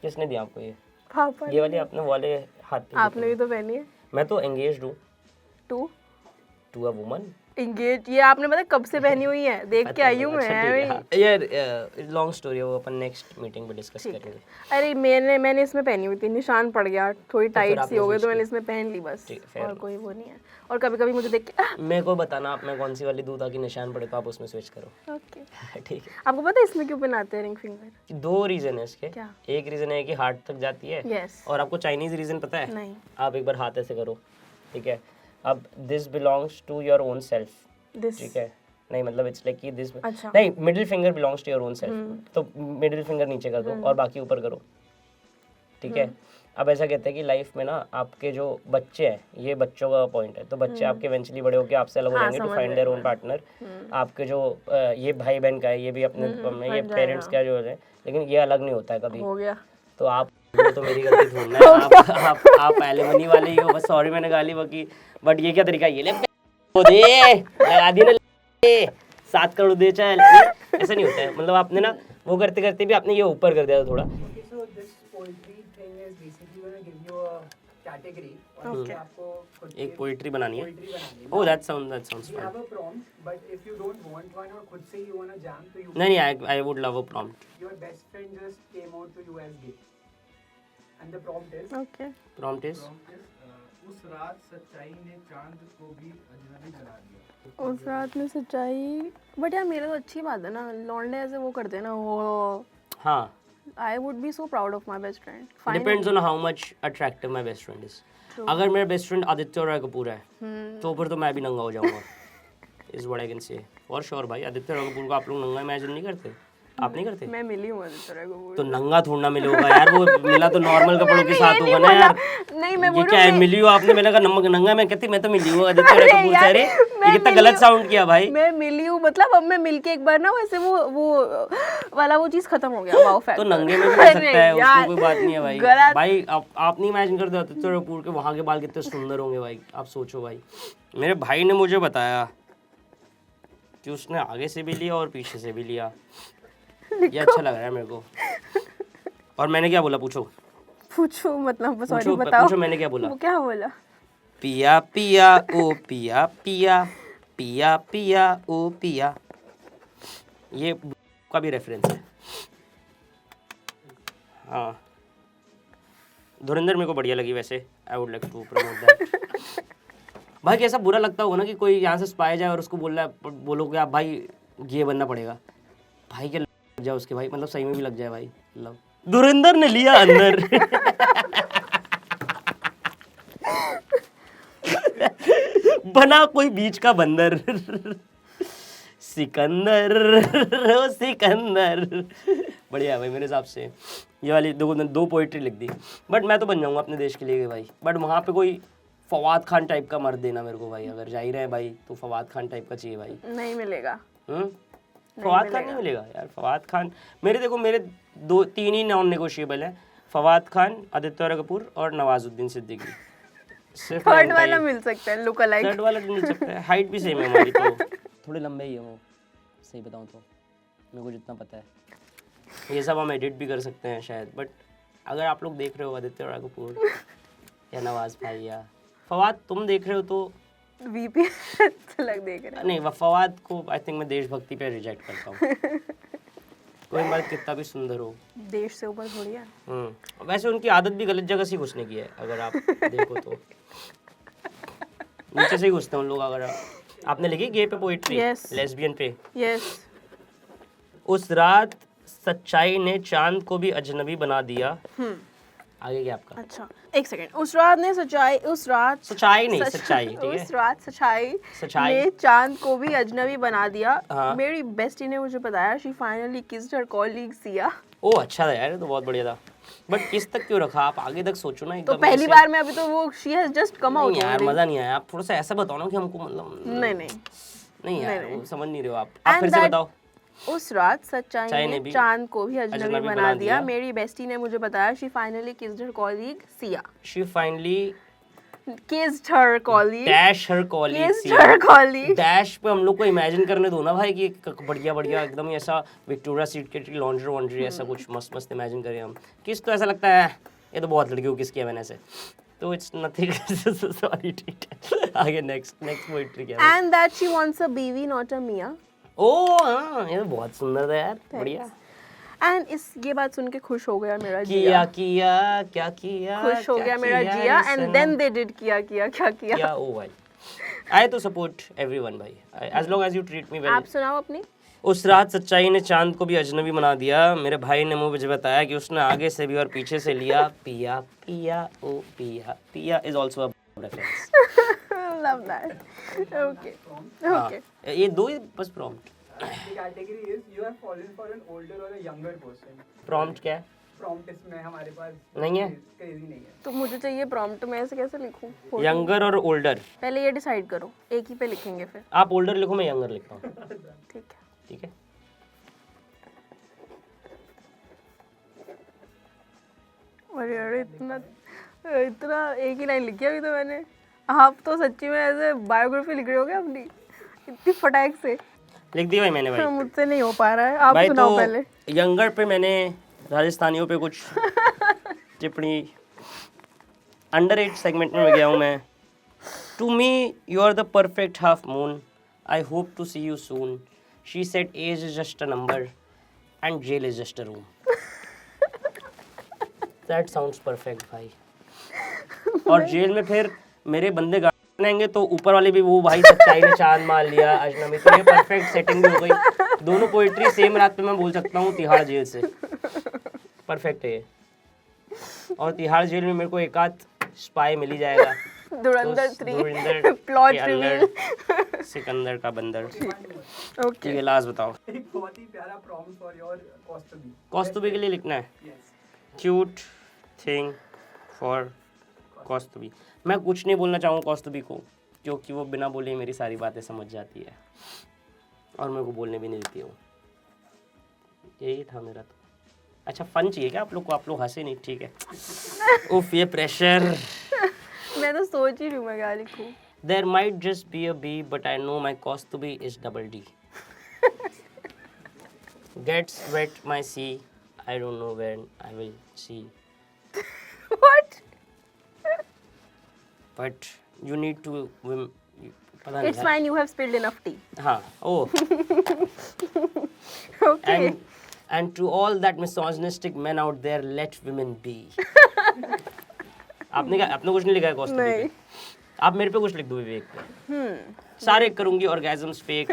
किसने दिया आपको ये? पापा। ये वाली आपने वाले हाथ पे आपने भी तो पहनी है। मैं तो एंगेज्ड हूँ टू अ वुमन। इंगेज, ये आपने पता कब से पहनी हुई है? देख के आई हूँ मैं। यार लॉन्ग स्टोरी है, वो अपन नेक्स्ट मीटिंग पे डिस्कस करेंगे। अरे मैंने इसमें पहनी हुई थी, निशान पड़ गया, थोड़ी टाइट सी आपने हो गई, तो switch मैंने की। इसमें पहन ली बस। ठीक, fair और enough। कोई वो नहीं है। और कभी कभी मुझे देख के मेरे को बताना आप मैं कौन सी वाली दूँ ताकि निशान पड़े तो आप उसमें स्विच करो। ओके। ठीक है। आपको पता है इसमें क्यों पहनाते हैं रिंग फिंगर? 2 रीजन है इसके। क्या? एक रीजन है कि हार्ट तक जाती है, यस। और आपको चाइनीज रीजन पता है? नहीं। आप एक बार हाथ ऐसे करो, ठीक है? अब this belongs to your own self, this. ठीक है? नहीं मतलब इट्स लाइक कि दिस अच्छा। नहीं, middle finger belongs to your own self, तो मिडिल फिंगर नीचे कर दो और बाकी ऊपर करो, ठीक है? अब ऐसा कहते हैं कि लाइफ में ना आपके जो बच्चे हैं, ये बच्चों का पॉइंट है, तो बच्चे आपके इवेंचुअली बड़े होकर आपसे अलग हो जाएंगे to find their own partner. आपके जो ये भाई बहन का है, ये भी अपने ये पेरेंट्स का जो है, लेकिन ये अलग नहीं होता है कभी। हो गया। तो आप वो तो मेरी गलती थोड़ी ना है, आप एलिमनी वाले ही हो, बस सॉरी मैंने गाली बकी। बट ये क्या तरीका है? ये ले वो दे लगा दी ना, 7 करोड़ दे चल, ऐसा नहीं होता है। मतलब आपने ना वो करते करते भी आपने ये ऊपर कर दिया था थोड़ा। Okay, so this poetry thing is basically going to give you a category और उससे आपको खुद की एक पोइट्री बनानी है। poetry बनानी है। Oh that sounds We fine. have a prompt, but if you don't want one और खुद से you want to jam, तो you नहीं I would love a prompt. your best friend just came out to you as gay, and the prompt is okay. Prompt is उस रात सच्चाई ने चांद को भी अजनबी बना दिया। उस रात में सच्चाई। बट यार मेरा तो अच्छी बात है ना, लौंडे ऐसे वो करते हैं ना, वो हाँ, आई would B so proud of my best friend. Depends on how much attractive my best friend is. अगर मेरा बेस्ट फ्रेंड आदित्य रॉय कपूर है तो फिर तो मैं भी नंगा हो जाऊंगा। Is what I can say for sure. भाई आदित्य रॉय कपूर को आप लोग नंगा इमेजिन नहीं करते? आप नहीं करते? मैं मिली हूँ आदित्य रॉय कपूर। तो नंगा थोड़ा ना मिले होगा यार, वो मिला तो नॉर्मल कपड़ों के साथ होगा ना यार। नहीं मैं ये बोल क्या है, मिली हो आपने? मैंने कहा नंगा, मैं कहती मैं तो मिली हूँ आदित्य रॉय कपूर से। अरे ये कितना गलत साउंड किया भाई। मैं मिली हूँ, मतलब अब मैं मिलके एक बार ना वैसे वो वाला वो चीज खत्म हो गया। Wow factor. तो नंगे में भी हो सकता है, उसको कोई बात नहीं है भाई। गलत। भाई आप नहीं इमेजिन करते आदित्य रॉय कपूर के वहाँ के बाल कितने सुंदर होंगे भाई, आप सोचो भाई। मेरे भाई ने मुझे बताया कि उसने आगे से भी लिया और पीछे से भी लिया। ये अच्छा लग रहा है मेरे को। और मैंने क्या बोला पूछो? पूछो मतलब सॉरी पूछो बताओ। पूछो मैंने क्या बोला? वो क्या बोला? पिया पिया ओ पिया पिया, पिया पिया ओ पिया। ये का भी रेफरेंस है। हाँ, धुरंधर मेरे को बढ़िया लगी वैसे। I would like to promote that. भाई कैसा बुरा लगता होगा ना कि कोई यहाँ से स्पाई जाए और उसको बोलो कि आप भाई ये बनना पड़ेगा। भाई के लग जाए उसके भाई, मतलब सही में भी लग जाए भाई। लव धुरंधर ने लिया अंदर। बना कोई बीच का बंदर। सिकंदर ओ सिकंदर। बढ़िया है भाई मेरे हिसाब से। ये वाली दो पोइट्री लिख दी। बट मैं तो बन जाऊंगा अपने देश के लिए भाई। बट वहाँ पे कोई फवाद खान टाइप का मर्द देना मेरे को भाई। अगर जा ही रहे भाई तो फवाद खान टाइप का चाहिए भाई। नहीं मिलेगा। फवाद खान नहीं मिलेगा यार। फवाद खान मेरे देखो मेरे 2-3 ही नॉन नेगोशिएबल है। फवाद खान, आदित्य रॉय कपूर और नवाजुद्दीन सिद्दीकी। सिर्फ थर्ड वाला मिल सकता है, लुक अलाइक। थर्ड वाला मिल सकता है। हाइट भी सेम है हमारी तो। थोड़े लंबे ही है वो, सही बताऊं तो मेरे को जितना पता है। ये सब हम एडिट भी कर सकते हैं शायद। बट अगर आप लोग देख रहे हो आदित्य रॉय कपूर या नवाज भाई या फवाद तुम देख रहे हो तो वीपी लग देख रहे नहीं, फवाद को आई थिंक मैं देशभक्ति पे रिजेक्ट करता हूँ। कोई मर्द कितना भी सुंदर हो, देश से ऊपर थोड़ी है। वैसे उनकी आदत भी गलत जगह से घुसने की है अगर आप देखो तो। नीचे से ही घुसते हैं उन लोग। अगर आपने लिखी गे पे पोइट्री, Yes. लेस्बियन पे। यस। उस रात सच्चाई ने चांद को भी अजनबी बना दिया। आगे क्या आपका? अच्छा एक सेकंड। उस रात सच्चाई नहीं, सच्चाई, ठीक है? उस रात सच्चाई सच्चाई। ने चांद को भी अजनबी बना दिया। हाँ। मेरी बेस्टी ने मुझे बताया she finally kissed her colleague Siya. ओ अच्छा था यार, ये तो बहुत बढ़िया था। बट किस तक क्यों रखा? आप आगे तक सोचो ना तो एकदम पहली ऐसे। बार में अभी तो वो she has just come out. नहीं यार, मजा नहीं आया। आप थोड़ा सा ऐसा बताओ ना कि हमको मतलब नहीं नहीं यार, नहीं। वो समझ नहीं रहे हो आप फिर से that- बताओ। उस रात सच्चाई चाय ने ने भी चांद को भी अजनबी अजनबी बना बना दिया। दिया। मेरी बेस्टी ने मुझे बताया she finally kissed her colleague Siya. She finally kissed her colleague dash her colleague kissed her colleague. Dash पे हम लोग को इमेजिन करने दो ना भाई कि बढ़िया बढ़िया एकदम ही ऐसा विक्टोरिया सीक्रेट की लॉन्ड्री वॉन्ड्री ऐसा कुछ मस्त मस्त इमेजिन करें हम। किस तो ऐसा लगता है ये तो बहुत लड़कियों किस किया मैंने से, तो इट्स नथिंग। सॉरी, ठीक है। आगे नेक्स्ट पोएट्री क्या है? And that she wants a बीवी नॉट अ मियां। ओ हाँ, ये तो बहुत सुंदर था यार, बढ़िया। एंड ये बात सुन के खुश हो गया मेरा किया जिया। क्या किया खुश हो क्या गया मेरा किया जिया। रे and Sanam? Then they did क्या किया ओ भाई, आई तो सपोर्ट एवरीवन भाई, as long as you treat me well. आप सुनाओ अपनी। उस रात सच्चाई ने चांद को भी अजनबी बना दिया। मेरे भाई ने मुझे बताया कि उसने आगे से भी और पीछे से लिया। पिया पिया ओ पिया पिया is also a reference. Love that. Okay okay. ये दो ही बस prompt. The category is you have fallen for an older or a younger person. Prompt क्या है? Prompt इसमें हमारे पास नहीं है? crazy नहीं है. तो मुझे चाहिए प्रॉम्प्ट में, ऐसे कैसे लिखूं? यंगर और ओल्डर? पहले ये डिसाइड करो, एक ही पे लिखेंगे फिर। आप ओल्डर लिखो, मैं यंगर लिखता हूँ। ठीक है। ठीक है। अरे इतना एक ही लाइन लिखी अभी तो मैंने। आप तो सच्ची में ऐसे बायोग्राफी लिख रहे हो क्या अपनी इतनी फटाक से? लिख दी भाई मैंने भाई। मुझसे नहीं हो पा रहा है, आप भाई सुनाओ तो पहले। यंगर पे मैंने राजस्थानियों पे कुछ टिप्पणी, अंडर 8 सेगमेंट में गया हूँ मैं। To me you are the perfect half moon, I hope to see you soon, she said age is just a number and jail is just a room. That sounds perfect भाई। और jail में फिर मेरे बंदे गाएंगे तो ऊपर वाले भी वो भाई सच्चाई ने चांद मार लिया अजनबी, तो ये परफेक्ट सेटिंग भी हो गई। दोनों पोइट्री सेम रात पे मैं बोल सकता हूँ तिहाड़ जेल से। परफेक्ट है ये। और तिहाड़ जेल में मेरे को एक आध स्पाई मिल ही जाएगा। धुरंधर तो 3 धुरंधर प्लॉट के रिवील। अंदर सिकंदर का बंदर। ठीक ओके। है, लास्ट बताओ। एक बहुत ही प्यारा prompt for your कौस्तुभी. कौस्तुभी के लिए लिखना है। Yes. Cute thing for Kaustubhi. मैं कुछ नहीं बोलना चाहूँ कौस्तुभी को, क्योंकि वो बिना बोले ही मेरी सारी बातें समझ जाती है और मेरे को बोलने भी नहीं देती वो। यही था मेरा तो। अच्छा फन चाहिए क्या आप लोग को? आप लोग हंसे नहीं, ठीक है। उफ ये प्रेशर। मैं तो सोच ही रही हूँ मैं क्या लिखूं। There might just be a B, but I know my Kaustubi is double D. Gets wet my sea, I don't know when I will see. What? But you need to पता नहीं It's है। fine, you have spilled enough tea. हाँ, oh. Okay. And to all that misogynistic men out there, let women be. आपने कुछ नहीं लिखा है कौस्तुभी नहीं। पे? आप मेरे पे कुछ लिख दो विवेक पे। सारे करूंगी ऑर्गेजम्स फेक,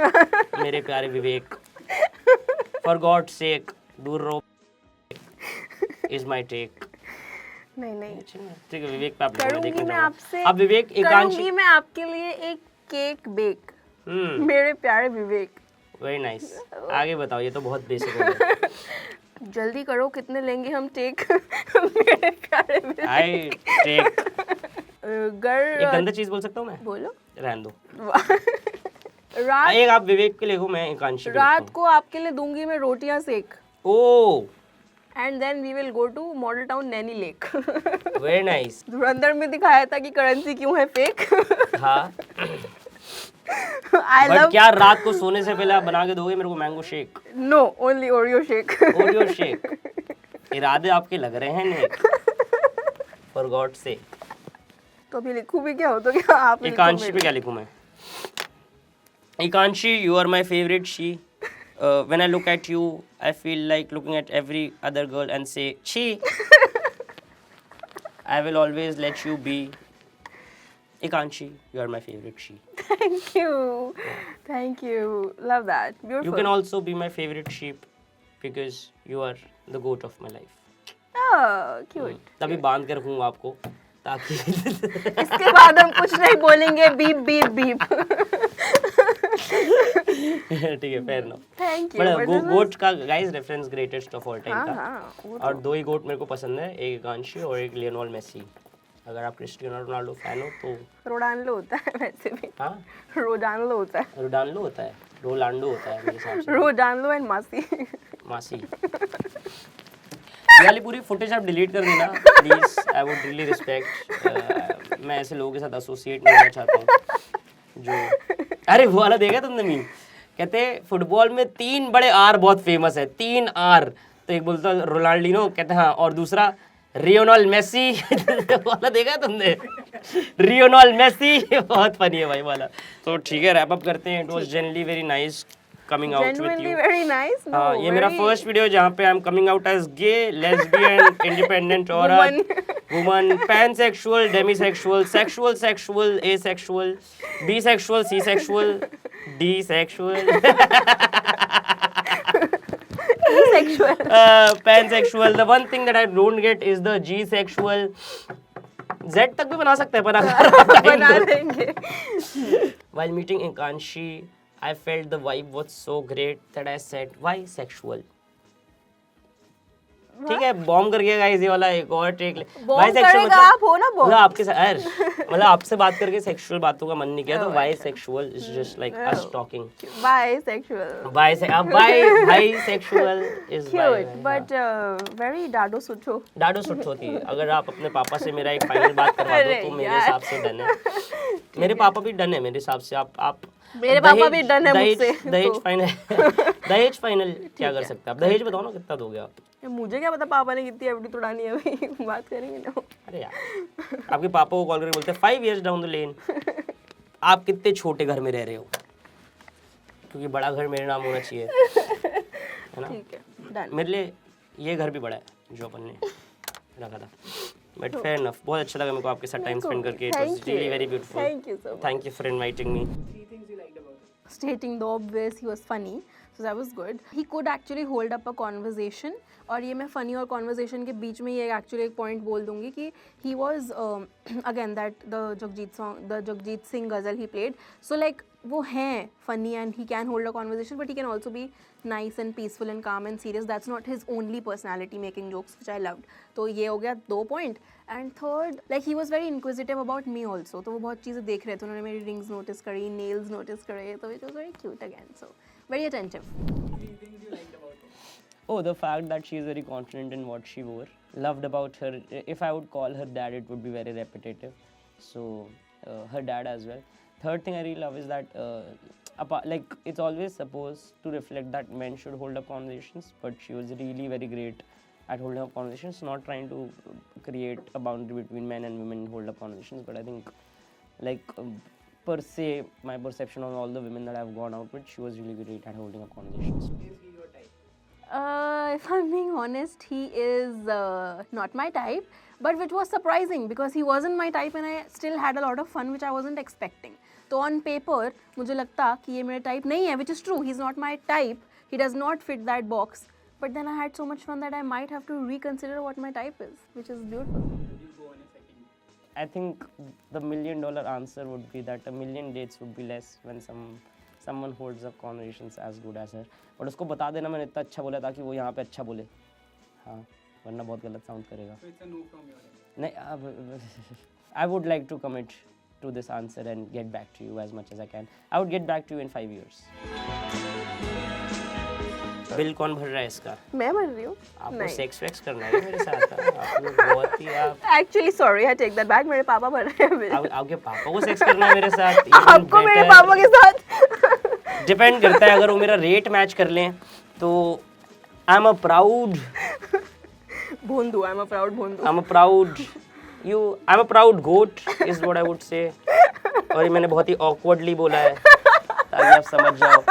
मेरे प्यारे विवेक। फॉर गॉड सेक दूर रहो इज माय टेक। नहीं ठीक है, विवेक पे आप लोगों ने करूंगी देखना मैं चाहूंगा। आपसे। अब विवेक एकांशी। करूंगी मैं आपके लिए एक केक बेक। मेरे प्यारे विवेक। Very nice. आगे बताओ, ये तो बहुत बेसिक हो गया। जल्दी करो, कितने लेंगे हम टेक? मेरे प्यारे विवेक। I take. अगर एक गंदा चीज बोल सकता हूँ मैं? बोलो। रहने दो। रात एक आप विवेक के लिखो, मैं एकांशी के रात लिखता को आपके लिए दूंगी मैं रोटियां सेक। हूँ। Oh and then we will go to Model Town Naini Lake. Very nice. Dhurandhar में दिखाया था कि करेंसी क्यों है फेक। हाँ, आई बट लव क्या रात को सोने से पहले आप बना के दोगे मेरे को mango shake? No only Oreo shake. Oreo shake. इरादे आपके लग रहे हैं नेक। फॉर गॉड से। तो अभी लिखूं भी क्या हो तो क्या आप लिखो एकांशी मेरे। पे क्या लिखूं मैं? एकांशी, you are my favorite she. When I look at you, I feel like looking at every other girl and say, she. I will always let you be. Ekanshi, you are my favorite she. Thank you, love that, beautiful. You can also be my favorite sheep because you are the goat of my life. Cute. तभी बांध के रखूंगा आपको ताकि इसके बाद हम कुछ नहीं बोलेंगे. Beep beep beep. ठीक है, fair enough. Thank you. But GOAT का guys reference greatest of all time हाँ था. हाँ वो और दो ही गोट मेरे को पसंद है, एक एकांशी और एक लियोनेल मेसी. अगर आप क्रिस्टियानो रोनाल्डो फैन हो तो रोडानलो होता है वैसे भी. हाँ, रोडानलो होता है. रोडानलो होता है, रोलांडो होता है मेरे हिसाब से. रोडानलो एंड मासी. मासी. ये वाली पूरी फुटेज आप डिलीट कर देना please. I would really respect. मैं ऐसे लोगों के साथ एसोसिएट नहीं होना चाहता हूँ जो, अरे वो वाला देखा तुमने मीम? कहते फुटबॉल में 3 बड़े आर बहुत फेमस है, 3 आर. तो एक बोलता रोनाल्डिनो, कहते हाँ, और दूसरा रियोनेल मेसी. वाला देखा तुमने? रियोनेल मेसी. बहुत फनी है भाई वाला. तो ठीक है, रैप अप करते हैं. It was genuinely very nice coming out with Genuinely you. very nice. No, हाँ, ये मेरा very- फर्स्ट वीडियो जहाँ पे I am coming out as gay, lesbian, independent औरत, woman, pansexual, demisexual, sexual, sexual, asexual, bisexual, cisexual, desexual, Sexual. pansexual. The one thing that I don't get is the G-sexual. Z तक भी बना सकते हैं पर अगर बना देंगे. while meeting Inkanshi, I felt the vibe was so great that I said, why sexual? ठीक है, बॉम्ब कर गया गाइस ये वाला. एक और टेक ले. Bomb करेगा आप हो ना bomb? मतलब आपके साथ मतलब आपसे बात करके सेक्सुअल बातों का मन नहीं किया तो why sexual is just like us talking. Bisexual. Bisexual is Cute, but very dado sucho. डाडो सुट होती है. अगर आप अपने पापा से मेरा एक फाइनल बात करवा दो अरे तो मेरे यार. हिसाब से डन है. मेरे पापा भी डन है मेरे हिसाब से. आप मेरे पापा भी done है मुझसे, दहेज तो. फाइनल. दहेज फाइनल क्या कर सकते हैं आप? दहेज बताओ ना कितना दोगे आप? मुझे क्या पता पापा ने कितनी एफडी तोड़ानी है अभी. बात करेंगे ना. अरे यार, आपके पापा को कॉल करके बोलते हैं 5 years डाउन द लेन आप कितने छोटे घर में रह रहे हो, क्योंकि बड़ा घर मेरे नाम होना चाहिए, है ना? ठीक है, डन. मेरे लिए ये घर भी बड़ा है जो अपन ने रखा था. But fair enough. बहुत अच्छा लगा मेरे को आपके साथ टाइम स्पेंड करके. It was Thank really you. Very beautiful. Thank you so much. Thank you for inviting me. 3 things you liked about him. Stating the obvious, he was funny, so that was good. He could actually hold up a conversation. और ये मैं funny और conversation के बीच में ये actually एक point बोल दूँगी कि he was again that the Jagjit Singh ghazal he played. So like वो हैं funny and he can hold a conversation, but he can also be nice and peaceful and calm and serious. That's not his only personality making jokes, which I loved. तो ये हो गया 2 point. And third, like he was very inquisitive about me also. तो वो बहुत चीज़ें देख रहे थे. उन्होंने मेरी rings notice करी, nails notice करे. तो it was very cute again. So very attentive. 3 things you liked about him. Oh, the fact that she is very confident in what she wore. Loved about her. If I would call her dad, it would be very repetitive. So, her dad as well. Third thing I really love is that, like, it's always supposed to reflect that men should hold up conversations, but she was really very great at holding up conversations, not trying to create a boundary between men and women hold up conversations. But I think, like, per se, my perception on all the women that I've gone out with, she was really great at holding up conversations. Is he your type? If I'm being honest, he is not my type, but which was surprising because he wasn't my type and I still had a lot of fun which I wasn't expecting. So on paper, मुझे लगता कि ये मेरा type नहीं है, which is true. He's not my type. He does not fit that box. But then I had so much fun that I might have to reconsider what my type is, which is beautiful. Would you go on a second? I think the $1 million answer would be that 1 million dates would be less when someone holds up conversations as good as her. But उसको बता देना मैंने इतना अच्छा बोला ताकि वो यहाँ पे अच्छा बोले. हाँ, वरना बहुत गलत साउंड करेगा. So it's a no from your end. नहीं, I would like to commit to this answer and get back to you as much as I can. I would get back to you in 5 years. Bill कौन भर रहा है इसका? मैं भर रही हूँ. आपको सेक्स वेक्स करना है मेरे साथ? आप लोग बहुत ही आप Actually, sorry, I take that back. मेरे पापा भर रहे हैं बिल. आपके पापा को सेक्स करना है मेरे साथ? आपको मेरे पापा के साथ. डिपेंड करता है. अगर वो मेरा रेट मैच कर लें तो आई एम अ प्राउड भोंदू. I'm a proud भोंदू. I'm a proud goat is what I would say. और ये मैंने बहुत ही awkwardly बोला है ताकि आप समझ जाओ.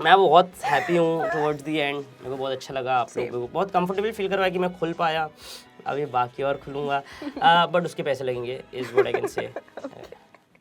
मैं बहुत हैप्पी हूँ towards the end. मेरे को बहुत अच्छा लगा. आप लोगों को बहुत कंफर्टेबल फील करवाया कि मैं खुल पाया. अभी बाकी और खुलूँगा. बट उसके पैसे लगेंगे is what I can say.